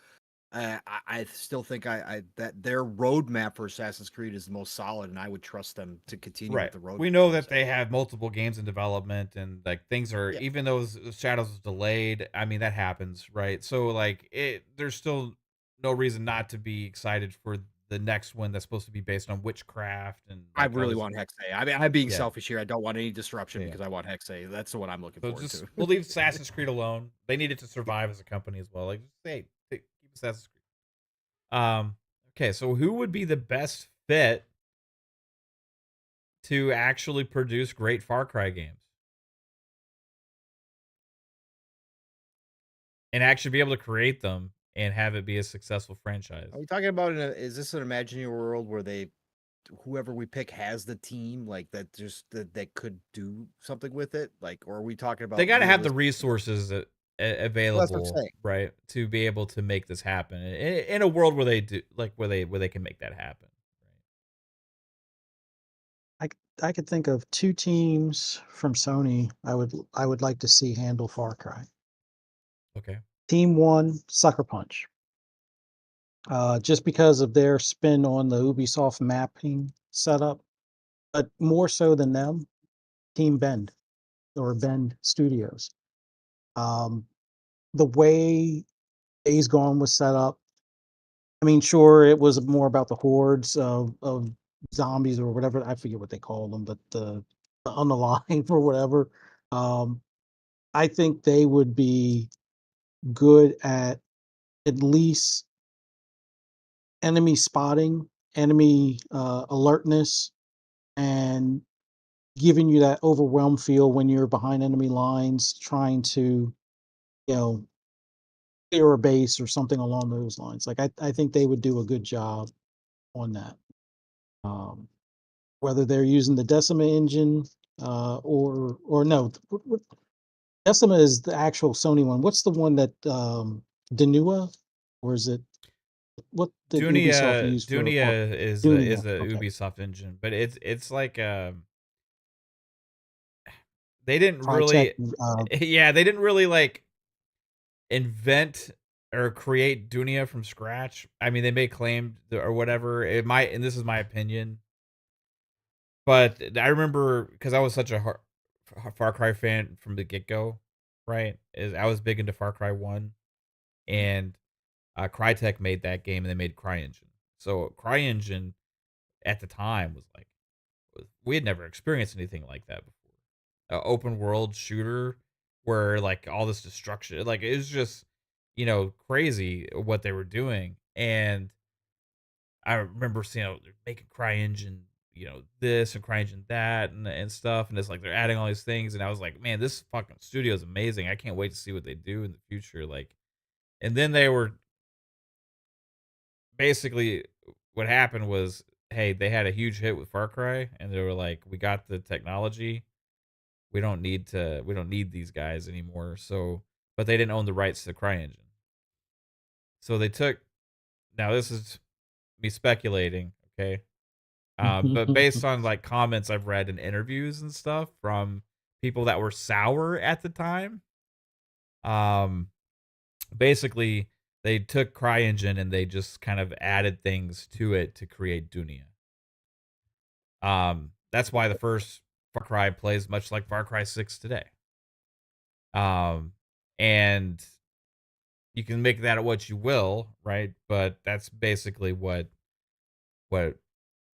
I still think that their roadmap for Assassin's Creed is the most solid, and I would trust them to continue with the roadmap. We know that they have multiple games in development, and like things are, even though Shadows was delayed, I mean that happens, right? So like there's still no reason not to be excited for the next one that's supposed to be based on witchcraft and I like all really this. want Hexay. I mean, I'm being Yeah, selfish here. I don't want any disruption yeah. because I want Hexay. That's the one I'm looking So forward just to. we'll leave Assassin's Creed alone. They needed to survive as a company as well. Like, just, hey, keep Assassin's Creed. Okay, so who would be the best fit to actually produce great Far Cry games and actually be able to create them and have it be a successful franchise? Are we talking about is this an imaginary world where whoever we pick has the team like that could do something with it? Like, or are we talking They about got to have the realistic? resources Well, that's what I'm available, saying. right, to be able to make this happen in a world where they do like where they can make that happen. I could think of 2 teams from Sony I would like to see handle Far Cry. Okay. Team 1, Sucker Punch. Just because of their spin on the Ubisoft mapping setup, but more so than them, Team Bend or Bend Studios. Um, the way Days Gone was set up, I mean, sure, it was more about the hordes of zombies or whatever. I forget what they call them, but the on the line or whatever. Um, I think they would be good at least enemy spotting, enemy alertness, and giving you that overwhelmed feel when you're behind enemy lines, trying to, you know, clear a base or something along those lines. Like I think they would do a good job on that. Um, whether they're using the Decima engine or no, Decima is the actual Sony one. What's the one that Denua, or is it what did Ubisoft use for Dunia is Dunia? a Okay, Ubisoft engine, but it's like they didn't Crytek. really yeah, they didn't really like invent or create Dunia from scratch. I mean, they may claim or whatever. It might, and this is my opinion, but I remember because I was such a Far Cry fan from the get go, right? Is I was big into Far Cry 1, and Crytek made that game and they made CryEngine. So CryEngine at the time was like we had never experienced anything like that before. A open world shooter where like all this destruction, like it was just crazy what they were doing. And I remember seeing they're making CryEngine, this and CryEngine that and stuff, and it's like they're adding all these things, and I was like, man, this fucking studio is amazing. I can't wait to see what they do in the future. Like, and then they were basically what happened was, hey, they had a huge hit with Far Cry, and they were like, we got the technology, we don't need these guys anymore. So, but they didn't own the rights to the CryEngine, so they took. Now this is me speculating, okay? But based on like comments I've read in interviews and stuff from people that were sour at the time, um, basically they took CryEngine and they just kind of added things to it to create Dunia. That's why the first Far Cry plays much like Far Cry 6 today. And you can make that what you will, right? But that's basically what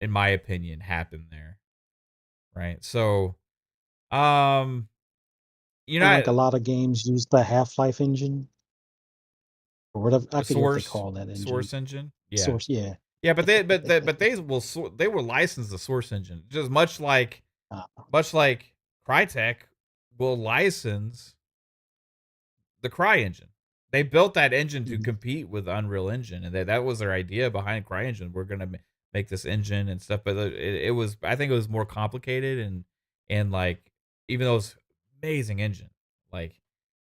in my opinion happened there, right? So, um, you're and like not a lot of games use the Half-Life engine or whatever. I the forget what they call that engine. source engine, yeah, Source, yeah. yeah, but they will license the source engine just Uh, much like Crytek will license the CryEngine. They built that engine to mhm. compete with Unreal Engine, and that was their idea behind CryEngine. We're gonna make this engine and stuff, but it was I think it was more complicated and like even though it's amazing engine, like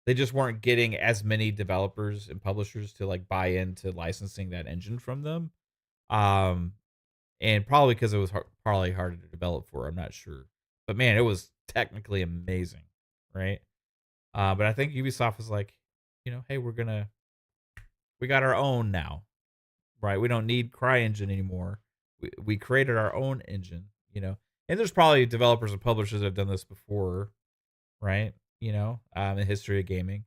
they just weren't getting as many developers and publishers to like buy into licensing that engine from them. Um, and probably because it was probably harder to develop for. I'm not sure, but man, it was technically amazing, right? But I think Ubisoft was like, hey, we got our own now, right? We don't need CryEngine anymore. We created our own engine, And there's probably developers and publishers that have done this before, right? In the history of gaming.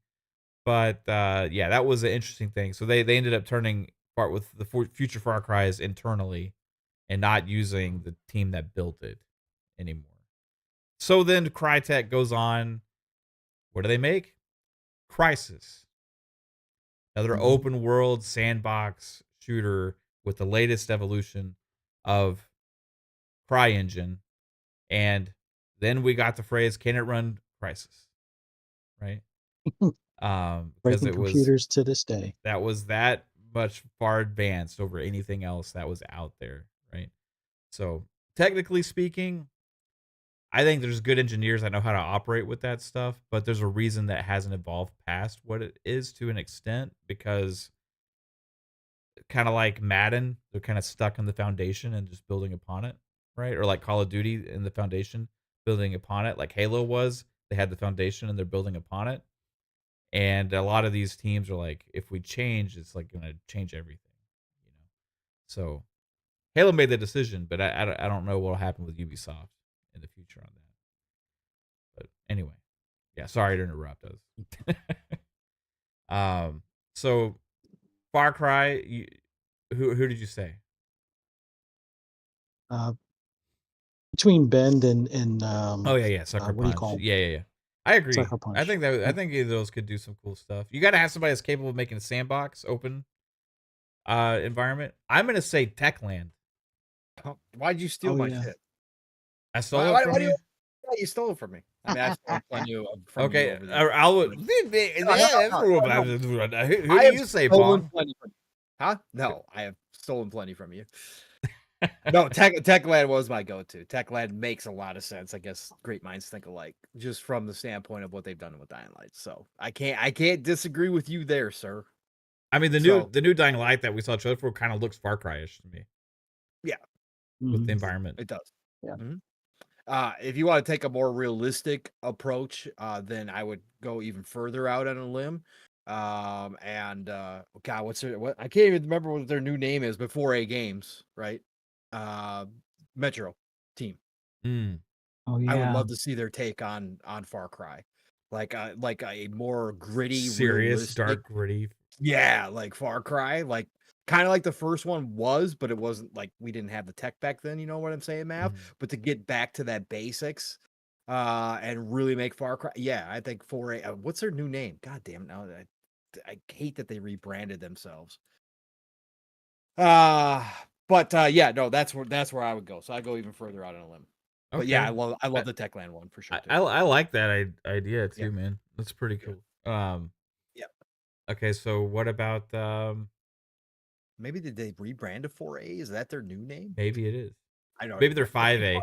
But yeah, that was an interesting thing. So they ended up turning future Far Cry's internally and not using the team that built it anymore. So then Crytek goes on. What do they make? Crysis, another open world sandbox shooter with the latest evolution of CryEngine. And then we got the phrase, "Can it run Crysis?" Right? Because Breaking it was computers to this day. that was that much far advanced over anything else that was out there, right? So technically speaking, I think there's good engineers that know how to operate with that stuff, but there's a reason that hasn't evolved past what it is to an extent, because kind of like Madden, they're kind of stuck in the foundation and just building upon it, right? Or like Call of Duty in the foundation, building upon it, like Halo was. They had the foundation and they're building upon it. And a lot of these teams are like, if we change, it's like going to change everything, you know. So Halo made the decision, but I don't know what will happen with Ubisoft in the future on that. But anyway, yeah, sorry to interrupt us. So Far Cry, who did you say? Between Bend and Oh yeah, Sucker what do you Punch. call 'em? Yeah. I agree. Sucker I Punch. think that I Yep. think either of those could do some cool stuff. You got to have somebody that's capable of making a sandbox open environment. I'm gonna say Techland. Why'd you steal Oh my yeah. shit? I stole it from you. Yeah, you stole it from me. I mean, I've stolen plenty from you Okay, over there. I'll. No, Who I do have you say, stolen Pong? plenty from you. Huh? No, I have stolen plenty from you. No, Techland was my go-to. Techland makes a lot of sense. I guess great minds think alike, just from the standpoint of what they've done with Dying Light. So I can't disagree with you there, sir. I mean, the So new Dying Light that we saw trailer for kind of looks Far Cry-ish to me yeah, with the environment. it does. Yeah. If you want to take a more realistic approach, then I would go even further out on a limb. God, what I can't even remember what their new name is before A Games, right? Metro team. Mm. Oh I would yeah. love to see their take on Far Cry, like a more gritty, Serious, realistic, dark, gritty. yeah, like Far Cry, like kind of like the first one was, but it wasn't like we didn't have the tech back then. You know what I'm saying, Mav? Mhm. But to get back to that basics, and really make Far Cry, yeah, I think 4A. What's their new name? God damn it! Now I hate that they rebranded themselves. Yeah, no, that's where I would go. So I go even further out on a limb. But yeah, Okay. I love the Techland one for sure too. I like that idea too, Yeah. man. That's pretty cool. Yeah. Okay, so what about Maybe did they rebrand to 4A? Is that their new name? maybe it is. I don't Maybe even they're know. 5A.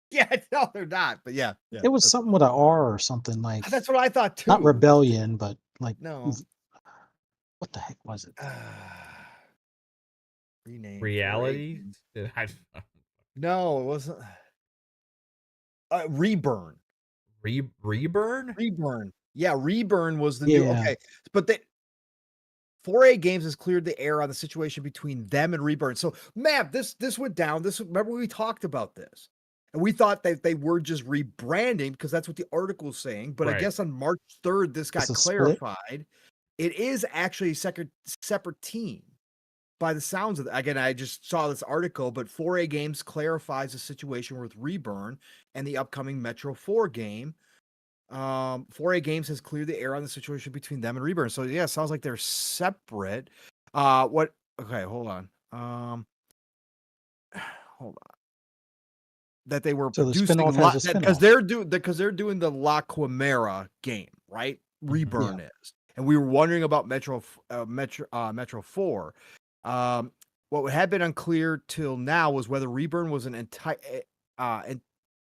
Yeah, no, they're not. But yeah, It was something with an R or something like. that's what I thought too. Not Rebellion, but like No. what the heck was it? Rename 4A. Reality? No, it wasn't. Reburn. Reburn? Reburn. Yeah, Reburn was the new. Yeah. Okay, but 4A Games has cleared the air on the situation between them and Reburn. So, Matt, this went down. Remember we talked about this, and we thought that they were just rebranding because that's what the article is saying. But I Right. guess on March 3rd, this got It's a split? clarified. It is actually a separate team. By the sounds of it, again, I just saw this article, but 4A Games clarifies the situation with Reburn and the upcoming Metro 4 game. 4A Games has cleared the air on the situation between them and Reburn. So yeah, it sounds like they're separate. What? Okay, hold on. Hold on. That they were So the producing spinoff has a because spinoff. they're doing the La Quimera game, right? Reburn Yeah. is, and we were wondering about Metro 4. What had been unclear till now was whether Reburn was an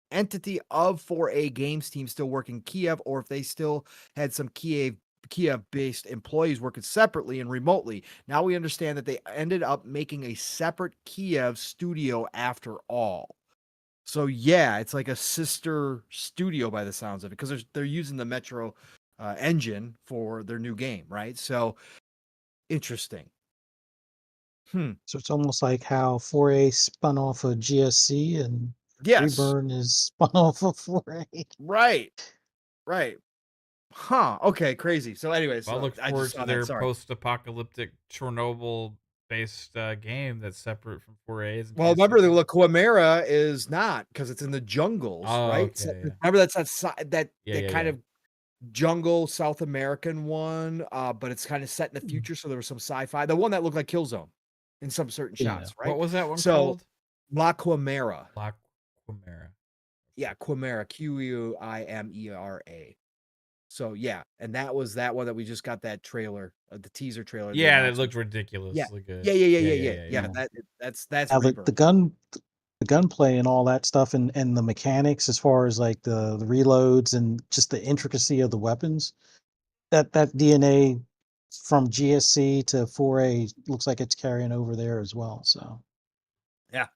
entity of 4A Games team still working Kiev, or if they still had some Kiev-based employees working separately and remotely. Now we understand that they ended up making a separate Kiev studio after all. So yeah, it's like a sister studio by the sounds of it, because they're using the Metro engine for their new game, right? So interesting. So it's almost like how 4A spun off of GSC and Yes. Reburn is spun off of 4A. Right. Huh. Okay. Crazy. So, anyways, Well, I look I forward just to saw their that. Sorry. post-apocalyptic Chernobyl based game that's separate from 4As and Well, remember the GSC. Quimera is not because it's in the jungles, Oh, right? okay, yeah. Remember that's that Yeah, yeah, kind yeah. of jungle South American one, but it's kind of set in the Mm. future, so there was some sci-fi. The one that looked like Killzone in some certain Yeah. shots, What right? was that one So called? La Quimera. La Quimera. Yeah, Quimera, Quimera. So yeah, and that was that one that we just got that trailer, the teaser trailer, the Yeah, that announcement. looked Yeah. ridiculously good. Yeah, yeah, yeah, Yeah, yeah, yeah, yeah. yeah, Yeah, yeah. Yeah. that's Now Rebirth. the gunplay and all that stuff and the mechanics as far as like the reloads and just the intricacy of the weapons. That DNA from GSC to 4A looks like it's carrying over there as well. So Yeah.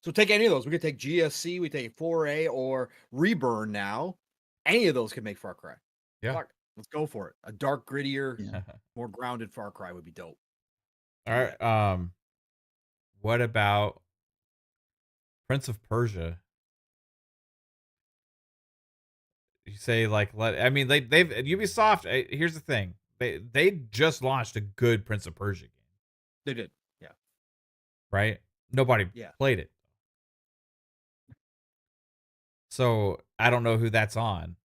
So take any of those. We could take GSC, we take 4A or Reburn now. Any of those could make Far Cry. Yeah. Fuck, let's go for it. A dark, grittier, yeah. more grounded Far Cry would be dope. All right. What about Prince of Persia? You say like I mean they've Ubisoft. Here's the thing. They just launched a good Prince of Persia game, They did. Yeah. right? Nobody Yeah. played it. So I don't know who that's on.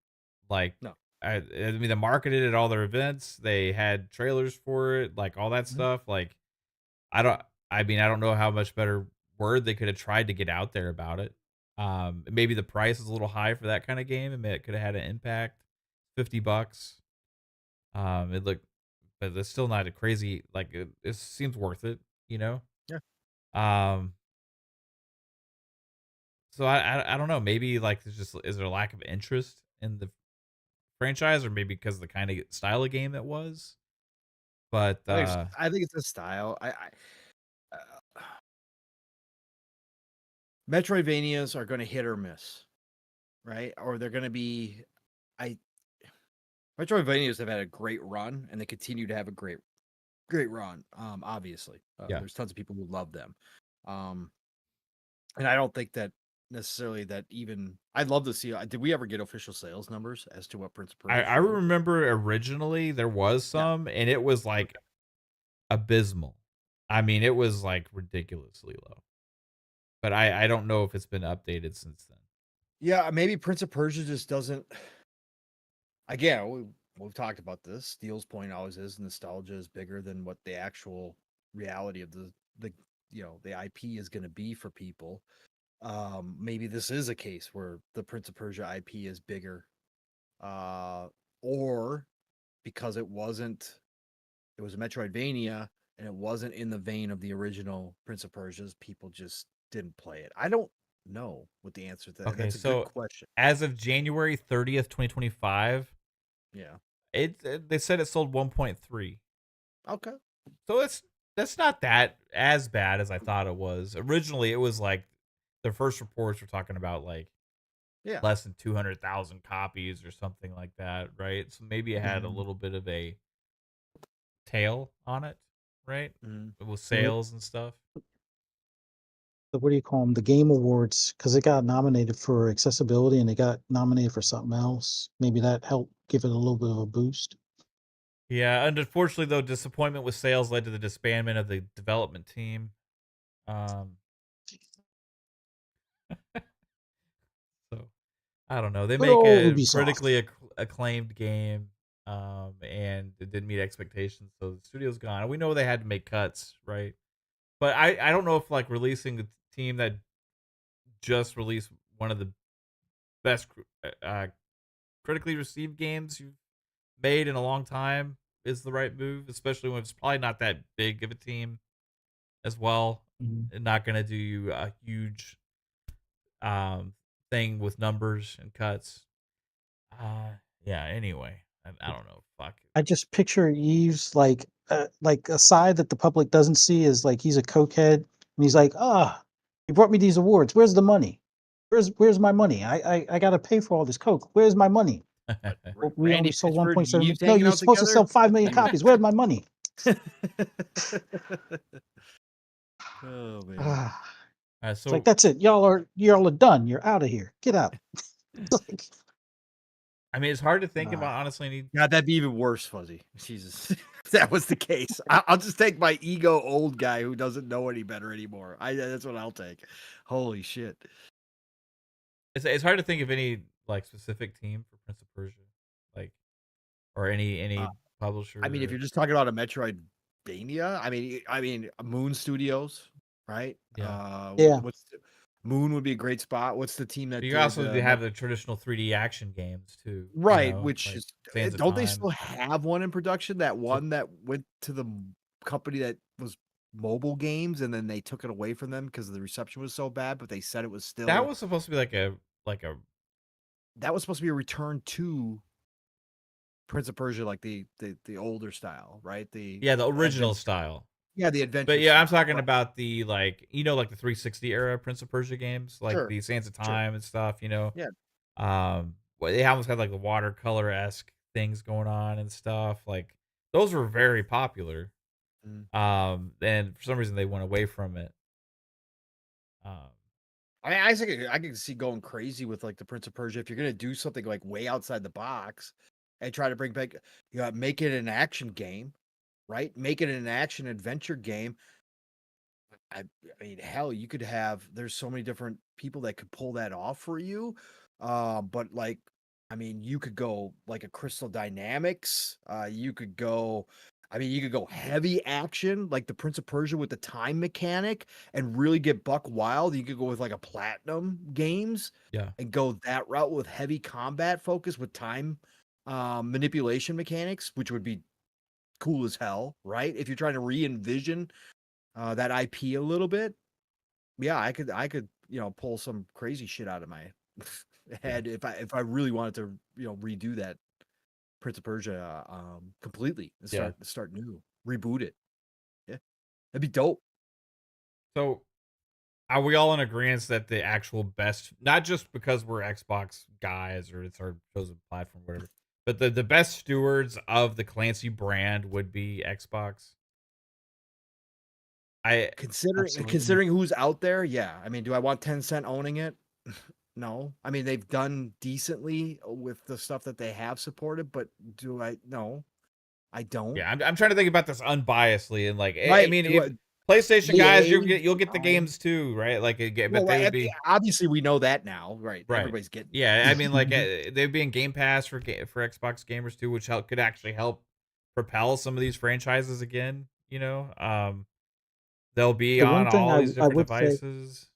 Like, No. I mean, they marketed it at all their events. They had trailers for it, like all that Mhm. stuff. Like, I don't. I mean, I don't know how much better word they could have tried to get out there about it. Maybe the price is a little high for that kind of game. I mean, it could have had an impact. $50. It looked, but it's still not a crazy. Like, it seems worth it. You know. Yeah. Um. So I don't know. Maybe like there's just is there a lack of interest in the franchise, or maybe because of the kind of style of game it was. But I think it's a style. Uh, Metroidvanias are going to hit or miss, right? Or they're going to be. I Metroidvanias have had a great run, and they continue to have a great run. Obviously, yeah, there's tons of people who love them. Um, and I don't think that necessarily that even I'd love to see. Did we ever get official sales numbers as to what Prince of Persia I sold? remember originally there was Yeah. some, and it was Okay. like abysmal. I mean, it was like ridiculously low. But I don't know if it's been updated since then. Yeah, maybe Prince of Persia just doesn't. Again, we've talked about this. Steele's point always is nostalgia is bigger than what the actual reality of the the IP is going to be for people. Maybe this is a case where the Prince of Persia IP is bigger, or because it was a Metroidvania and it wasn't in the vein of the original Prince of Persia's, people just didn't play it. I don't know what the answer to that. Okay, That's a good so question. as of January 30th, 2025, Yeah. they said it sold 1.3. Okay. So that's not that as bad as I thought it was. Originally, it was like the first reports were talking about like Yeah. less than 200,000 copies or something like that, right? So maybe it had a Mhm. little bit of a tail on it, right? Mhm. With Right. sales and stuff. What do you call them? The Game Awards, because it got nominated for accessibility and it got nominated for something else. Maybe that helped give it a little bit of a boost. Yeah, and unfortunately though, disappointment with sales led to the disbandment of the development team. Um so I don't know. They Good make old a Ubisoft. critically acclaimed game, and it didn't meet expectations, so the studio's gone. And we know they had to make cuts, right? But I don't know if like releasing a team that just released one of the best critically received games you've made in a long time is the right move, especially when it's probably not that big of a team as well, Mhm. and not going to do you a huge thing with numbers and cuts. Yeah. Anyway, I don't know. Fuck. I just picture Eves like a side that the public doesn't see is like he's a cokehead and he's like, you brought me these awards. Where's the money? Where's my money? I gotta pay for all this coke. Where's my money? But Well, we Randy only sold Pitchford, 1.7 million. Yves No, hanging you're out supposed to together. sell 5 That's million huge. copies. Where's my money? Oh man. It's like So that's it. Y'all are done. You're out of here. Get out. It's like, I mean, it's hard to think Uh, about honestly. Any God, that'd be even worse, Fuzzy. Jesus, if that was the case. I'll just take my ego old guy who doesn't know any better anymore. That's what I'll take. Holy shit. it's hard to think of any like specific team for Prince of Persia, like or Uh, any I mean, if publisher. you're just talking about a Metroidvania, I mean, Moon Studios, right? Yeah. Yeah. Moon would be a great spot. What's the team But that you did also do have the traditional 3D action games too, right? Which like is Sands of don't they Time still and stuff. have one in production? That So one that went to the company that was mobile games, and then they took it away from them because the reception was so bad. But they said it was that still was supposed to be like a that was supposed to be a return to Prince of Persia, like the older style, right? The yeah, the original adventure, style. yeah, the But adventure yeah, I'm style, talking right? about the like like the 360 era Prince of Persia games, like Sure, the Sands of sure, Time and stuff. yeah. Well, they almost had like the watercolor esque things going on and stuff. Like those were very popular. Mm. And for some reason they went away from it. Um, I mean, I think I can see going crazy with like the Prince of Persia if you're gonna do something like way outside the box and try to bring back, make it an action game, right? Make it an action adventure game. I, I mean, hell, you could have. There's so many different people that could pull that off for you. But like, I mean, you could go like a Crystal Dynamics. You could go. I mean, you could go heavy action, like the Prince of Persia with the time mechanic, and really get buck wild. You could go with like a Platinum Games yeah, and go that route with heavy combat focus with time manipulation mechanics, which would be cool as hell, right? If you're trying to re-envision that IP a little bit, yeah, I could pull some crazy shit out of my yeah, head if I really wanted to redo that Prince of Persia completely and yeah. start new, reboot it. Yeah, that'd be dope. So are we all in agreement that the actual best, not just because we're Xbox guys or it's our chosen platform, whatever, but the best stewards of the Clancy brand would be Xbox? I Absolutely. Considering who's out there, yeah. I mean, do I want Tencent owning it? No. I mean, they've done decently with the stuff that they have supported, but do I? No, I don't. Yeah, I'm trying to think about this unbiasedly and like I Right? mean Do if I, PlayStation guys EA? you'll get the No. games too, right? Like but Well, they would right, be obviously we know that now, right? right. Everybody's getting it. Yeah, I mean like Mhm. they'd be in Game Pass for Xbox gamers too, which could actually help propel some of these franchises again. They'll be The on one thing all these I different would say, devices.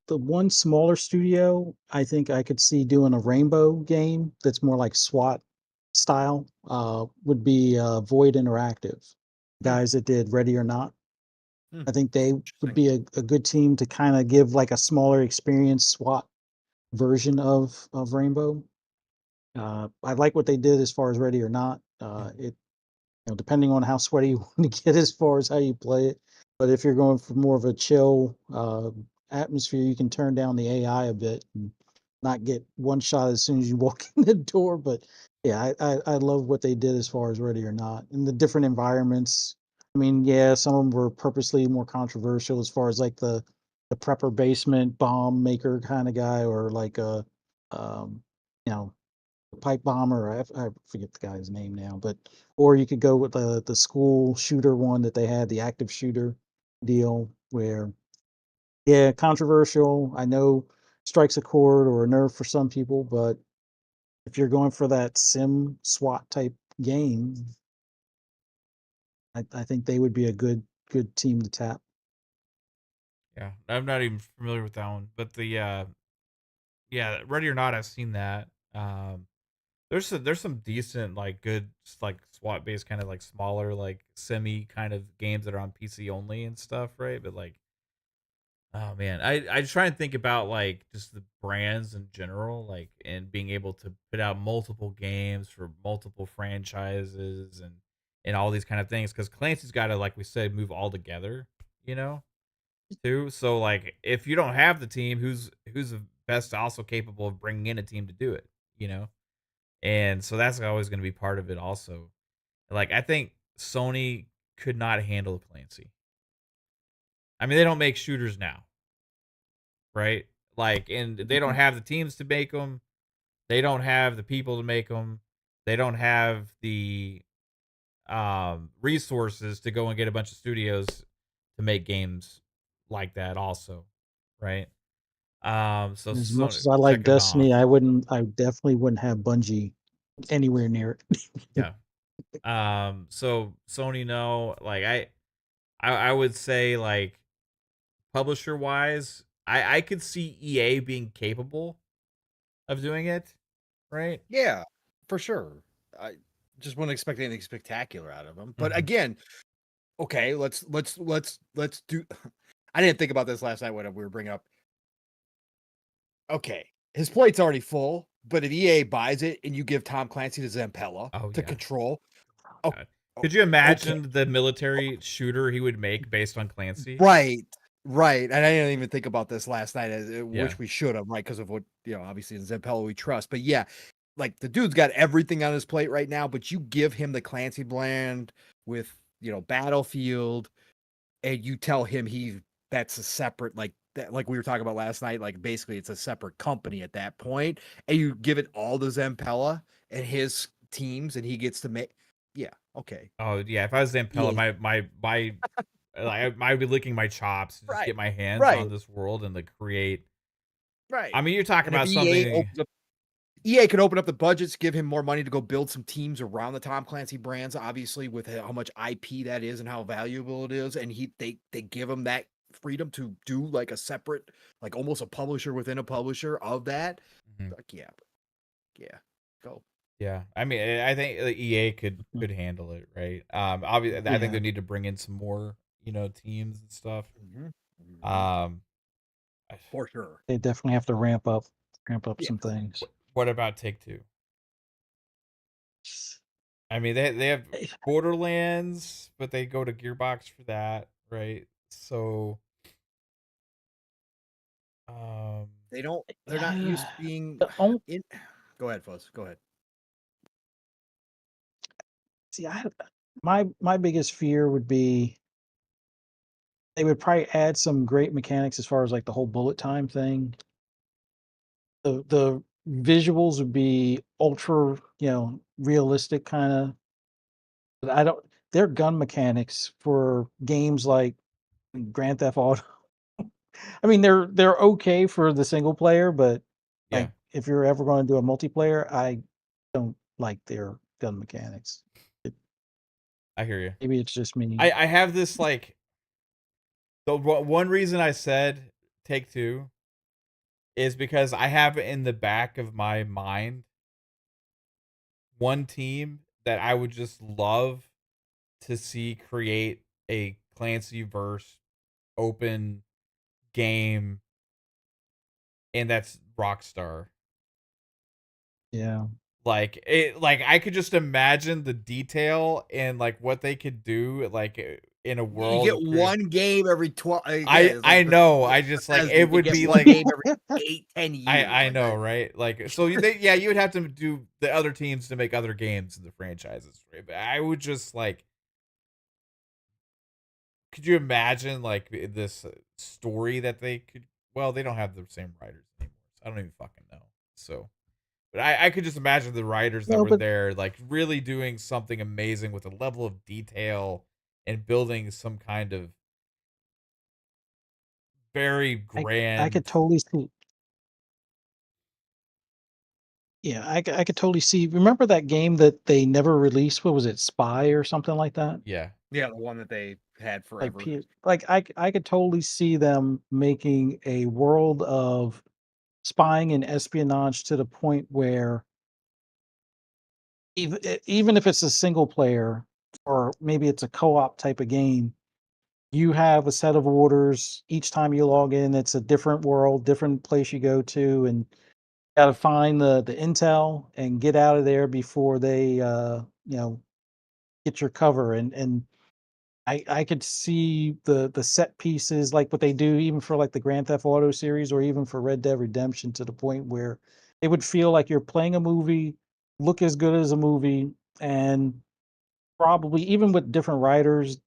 the one smaller studio, I think I could see doing a rainbow game that's more like SWAT style, would be, Void Interactive. Hmm, Guys that did Ready or Not. hmm, I think they would interesting. be a good team to kinda give, like, a smaller experience SWAT version of Rainbow. I like what they did as far as Ready or Not. It depending on how sweaty you want to get as far as how you play it. But if you're going for more of a chill atmosphere, you can turn down the AI a bit and not get one shot as soon as you walk in the door. But yeah, I love what they did as far as Ready or Not and the different environments. I mean, yeah, some of them were purposely more controversial as far as like the prepper basement bomb maker kind of guy, or like a um, you know pipe bomber. I forget the guy's name now, but or you could go with the school shooter one that they had, the active shooter deal, where yeah, controversial. I know strikes a chord or a nerve for some people, but if you're going for that sim SWAT type game, I think they would be a good team to tap. Yeah, I'm not even familiar with that one, but the yeah, Ready or Not, I've seen that. There's some decent like good like SWAT based kind of like smaller like semi kind of games that are on PC only and stuff, right? But like oh man, I just try and think about like just the brands in general, like and being able to put out multiple games for multiple franchises and all these kind of things because Clancy's got to like we said move all together, you know, too. So like if you don't have the team, who's the best also capable of bringing in a team to do it, you know? And so that's always going to be part of it also. Like I think Sony could not handle Clancy. I mean, they don't make shooters now, right? Like, and they don't Mhm. have the teams to make them. They don't have the people to make them. They don't have the resources to go and get a bunch of studios to make games like that also, right? So As much Sony as I like second off. Destiny, I definitely wouldn't have Bungie anywhere near it. Yeah. So Sony, no, like I would say, like, publisher wise, I could see EA being capable of doing it, right? Yeah, for sure. I just wouldn't expect anything spectacular out of him. But Mhm. again, okay, let's do. I didn't think about this last night when we were bringing up. Okay, his plate's already full, but if EA buys it and you give Tom Clancy to Zampella Oh to yeah. control, oh, God. oh, Could you okay, imagine the military shooter he would make based on Clancy? right, right. And I didn't even think about this last night, Yeah. which we should have, right? Because of what obviously in Zampella we trust. But yeah, like the dude's got everything on his plate right now, but you give him the Clancy brand with Battlefield, and you tell him that's a separate like we were talking about last night, like basically it's a separate company at that point, and you give it all to Zampella and his teams, and he gets to make okay. Oh yeah. If I was Zampella, Yeah, my like, I'd be licking my chops to just right, get my hands right, on this world and to create. right. I mean, you're talking And if about something. EA could open up the budgets, give him more money to go build some teams around the Tom Clancy brands, obviously with how much IP that is and how valuable it is, and they give him that freedom to do like a separate, like almost a publisher within a publisher of that. Mhm. Like yeah, go. Yeah, I mean, I think the EA could handle it, right? Obviously, I think Yeah, they need to bring in some more, teams and stuff. Mhm, mhm. Um, I- For sure. they definitely have to ramp up Yeah. some things. what about Take Two? I mean, they have Borderlands, but they go to Gearbox for that, right? So, um, They're not used to being The only, in. Go ahead, Fuzz. Go ahead. see, my biggest fear would be they would probably add some great mechanics as far as like the whole bullet time thing. The visuals would be ultra, realistic kind of. But I don't. Their gun mechanics for games like Grand Theft Auto. I mean, they're okay for the single player, but yeah, like if you're ever going to do a multiplayer, I don't like their gun mechanics. I hear you. Maybe it's just me. I have this, like, one reason I said Take Two is because I have in the back of my mind one team that I would just love to see create a Clancy verse open game, and that's Rockstar. Yeah. Like I could just imagine the detail and like what they could do, like, in a You world get of one game every 12. I Again, it's like I know. I just, like, Bethesda, it you would get be one like, game every 8-10 years. I Like know, right? Like, so yeah, you would have to do the other teams to make other games in the franchises, right? But I would just, like, could you imagine, like, this story that they could? Well, they don't have the same writers anymore, so I don't even fucking know. So, but I could just imagine the writers that No, were but there, like, really doing something amazing with a level of detail and building some kind of very I could grand. totally see. Yeah, I could totally see. Remember that game that they never released? What was it, Spy or something like that? Yeah, yeah, the one that they had Like forever. I could totally see them making a world of spying and espionage to the point where even if it's a single player or maybe it's a co-op type of game, you have a set of orders. Each time you log in, it's a different world, different place you go to, and got to find the intel and get out of there before they get your cover. And I could see the set pieces like what they do even for like the Grand Theft Auto series or even for Red Dead Redemption to the point where it would feel like you're playing a movie, look as good as a movie, and probably even with different writers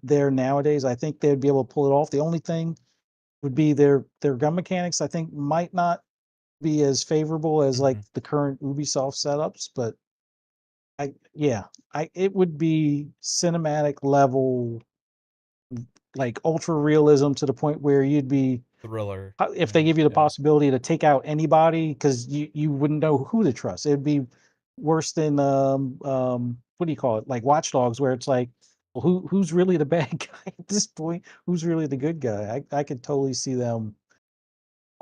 there nowadays, I think they'd be able to pull it off. The only thing would be their gun mechanics. I think might not be as favorable as like Mhm. the current Ubisoft setups, but it would be cinematic level, like ultra realism to the point where you'd be Thriller. if they Right. give you the Yeah. possibility to take out anybody because you wouldn't know who to trust. It'd be worse than what do you call it, like Watch Dogs, where it's like, well, who's really the bad guy at this point? Who's really the good guy? I could totally see them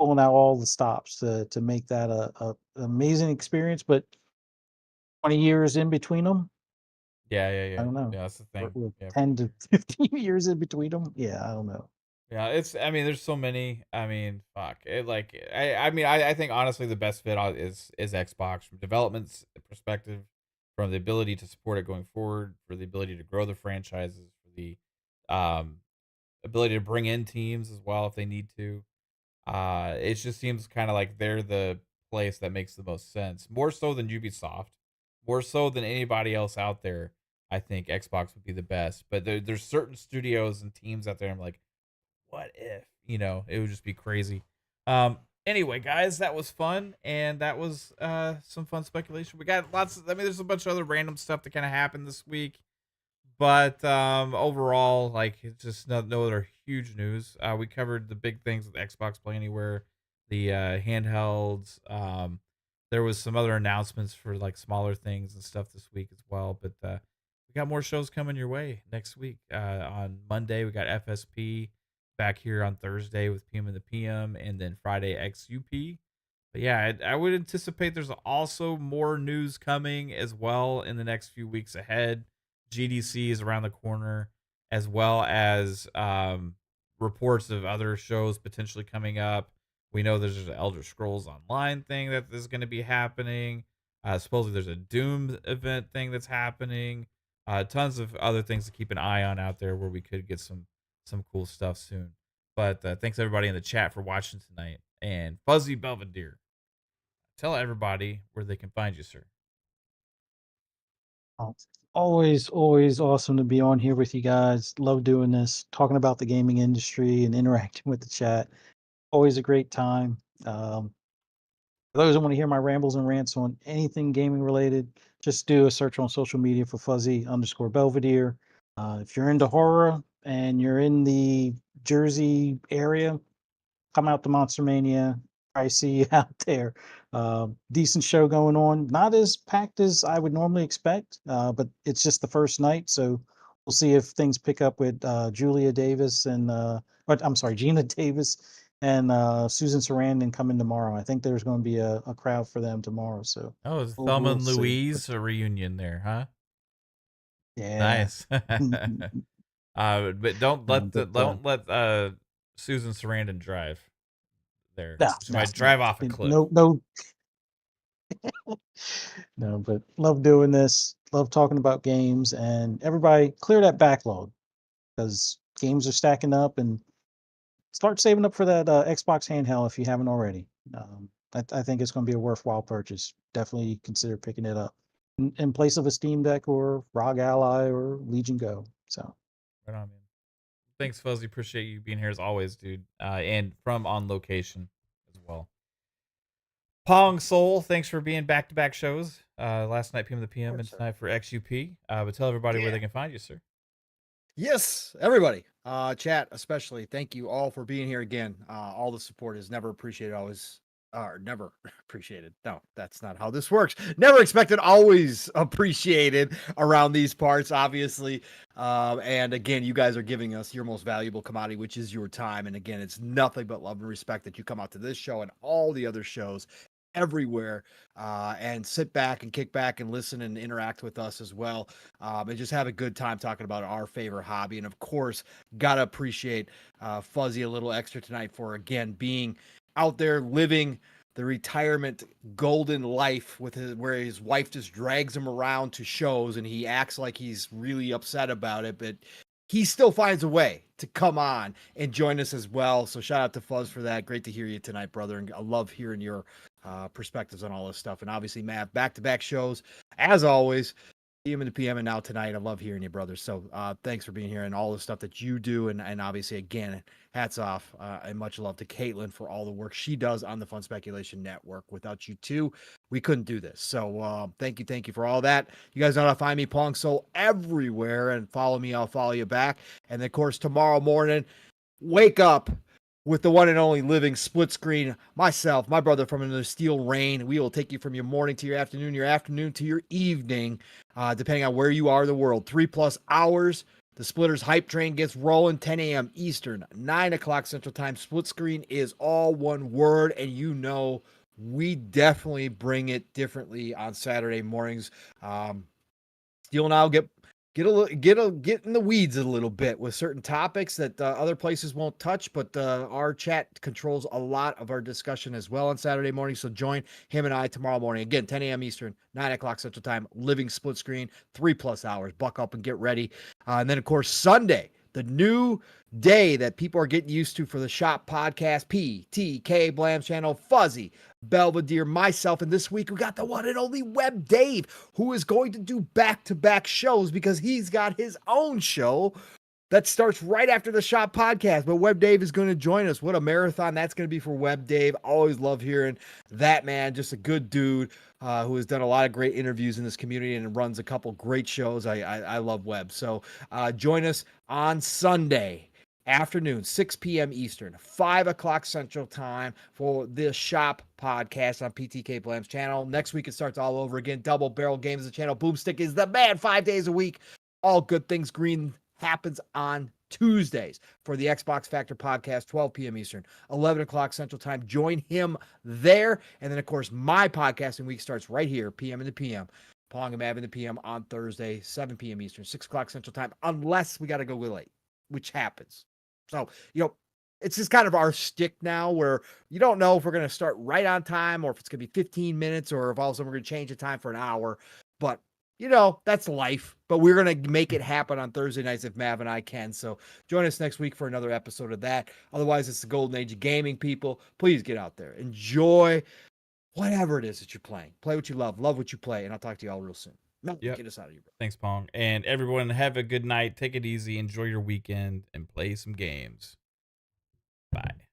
pulling out all the stops to make that a amazing experience. But 20 years in between them, Yeah. Yeah. I Yeah. don't know. Yeah. That's the Or, thing. or Yeah. For 10 to sure. 15 years in between them. Yeah, I don't know. Yeah, I mean, there's so many. I mean, fuck. It like I mean, I think honestly the best fit is Xbox from development's perspective, from the ability to support it going forward, for the ability to grow the franchises, for the um ability to bring in teams as well if they need to. It just seems kind of like they're the place that makes the most sense, more so than Ubisoft, more so than anybody else out there. I think Xbox would be the best, but there's certain studios and teams out there. I'm like, what if, it would just be crazy. Anyway, guys, that was fun, and that was some fun speculation. We got lots of, I mean, there's a bunch of other random stuff that kind of happened this week, but overall, like, it's just no other huge news. We covered the big things with Xbox Play Anywhere, the handhelds. There was some other announcements for like smaller things and stuff this week as well, but we got more shows coming your way next week. On Monday, we got FSP back here on Thursday with PM and the PM, and then Friday XUP. But yeah, I would anticipate there's also more news coming as well in the next few weeks ahead. GDC is around the corner, as well as reports of other shows potentially coming up. We know there's an Elder Scrolls Online thing that is going to be happening. Supposedly there's a Doom event thing that's happening. Tons of other things to keep an eye on out there where we could get some cool stuff soon. But thanks everybody in the chat for watching tonight. And Fuzzy Belvedere, tell everybody where they can find you, sir. Oh, it's always awesome to be on here with you guys. Love doing this, talking about the gaming industry and interacting with the chat. Always a great time. For those that want to hear my rambles and rants on anything gaming related, just do a search on social media for Fuzzy_Belvedere. If you're into horror and you're in the Jersey area, come out to Monster Mania. I see you out there. Decent show going on. Not as packed as I would normally expect, but it's just the first night, so we'll see if things pick up with Julia Davis and I'm sorry, Gina Davis and Susan Sarandon coming tomorrow. I think there's going to be a crowd for them tomorrow, so Oh, it's Thelma we'll and see. But Louise, a reunion there, huh? yeah, Nice. But don't no, let but Susan Sarandon drive there. no, She no, might no, drive off a cliff. no, no, but love doing this. Love talking about games, and everybody clear that backlog because games are stacking up, and start saving up for that Xbox handheld if you haven't already. I think it's going to be a worthwhile purchase. Definitely consider picking it up in place of a Steam Deck or ROG Ally or Legion Go. So Right on, man. Thanks, Fuzzy. Appreciate you being here as always, dude. And from on location as well. Pong Soul, thanks for being back to back shows. Last night PM the PM and Sir. tonight for XUP. But tell everybody where Yeah. they can find you, sir. Yes, everybody, chat especially. Thank you all for being here again. All the support is never appreciated, always, or never appreciated. No, that's not how this works. Never expected, always appreciated around these parts, obviously. And again, you guys are giving us your most valuable commodity, which is your time. And again, it's nothing but love and respect that you come out to this show and all the other shows everywhere and sit back and kick back and listen and interact with us as well, and just have a good time talking about our favorite hobby. And of course, gotta appreciate Fuzzy a little extra tonight for again being out there living the retirement golden life with where his wife just drags him around to shows and he acts like he's really upset about it, but he still finds a way to come on and join us as well. So shout out to Fuzz for that. Great to hear you tonight, brother. And I love hearing your perspectives on all this stuff. And obviously, Matt, back-to-back shows, as always. PM and the PM and now tonight. I love hearing you, brother. So thanks for being here and all the stuff that you do. And obviously, again, hats off and much love to Caitlin for all the work she does on the Fun Speculation Network. Without you two, we couldn't do this. So thank you for all that. You guys know how to find me, Pong Soul, everywhere. And follow me, I'll follow you back. And then, of course, tomorrow morning, wake up with the one and only living split screen, myself, my brother from the steel rain. We will take you from your morning to your afternoon to your evening, depending on where you are in the world. 3+ hours. The Splitters hype train gets rolling, 10 a.m. Eastern, 9 o'clock Central Time. Split screen is all one word, and you know we definitely bring it differently on Saturday mornings. Steel and I'll get in the weeds a little bit with certain topics that other places won't touch, but our chat controls a lot of our discussion as well on Saturday morning. So join him and I tomorrow morning, again, 10 a.m. Eastern, 9 o'clock Central Time, living split screen, 3+ hours. Buck up and get ready. And then, of course, Sunday, the new day that people are getting used to for the Shop Podcast, PTK Blam's channel, Fuzzy, Belvedere, myself, and this week we got the one and only Web Dave, who is going to do back-to-back shows because he's got his own show that starts right after the Shop Podcast. But Web Dave is going to join us. What a marathon that's going to be for Web Dave. Always love hearing that man. Just a good dude who has done a lot of great interviews in this community and runs a couple great shows. I love Web. So join us on Sunday afternoon, 6 p.m. Eastern, 5 o'clock Central Time for the Shop Podcast on PTK Blam's channel. Next week, it starts all over again. Double Barrel Games is the channel. Boomstick is the man 5 days a week. All good things green happens on Tuesdays for the Xbox Factor Podcast, 12 p.m. Eastern, 11 o'clock Central Time. Join him there. And then, of course, my podcasting week starts right here, PM in the PM. Pong and Mav in the PM on Thursday, 7 p.m. Eastern, 6 o'clock Central Time, unless we got to go late, which happens. So, it's just kind of our stick now where you don't know if we're going to start right on time or if it's going to be 15 minutes or if all of a sudden we're going to change the time for an hour. But, that's life. But we're going to make it happen on Thursday nights if Mav and I can. So join us next week for another episode of that. Otherwise, it's the golden age of gaming, people. Please get out there. Enjoy whatever it is that you're playing. Play what you love what you play. And I'll talk to you all real soon. No, Yep. Get us out of here, bro. Thanks, Pong. And everyone, have a good night. Take it easy. Enjoy your weekend and play some games. Bye.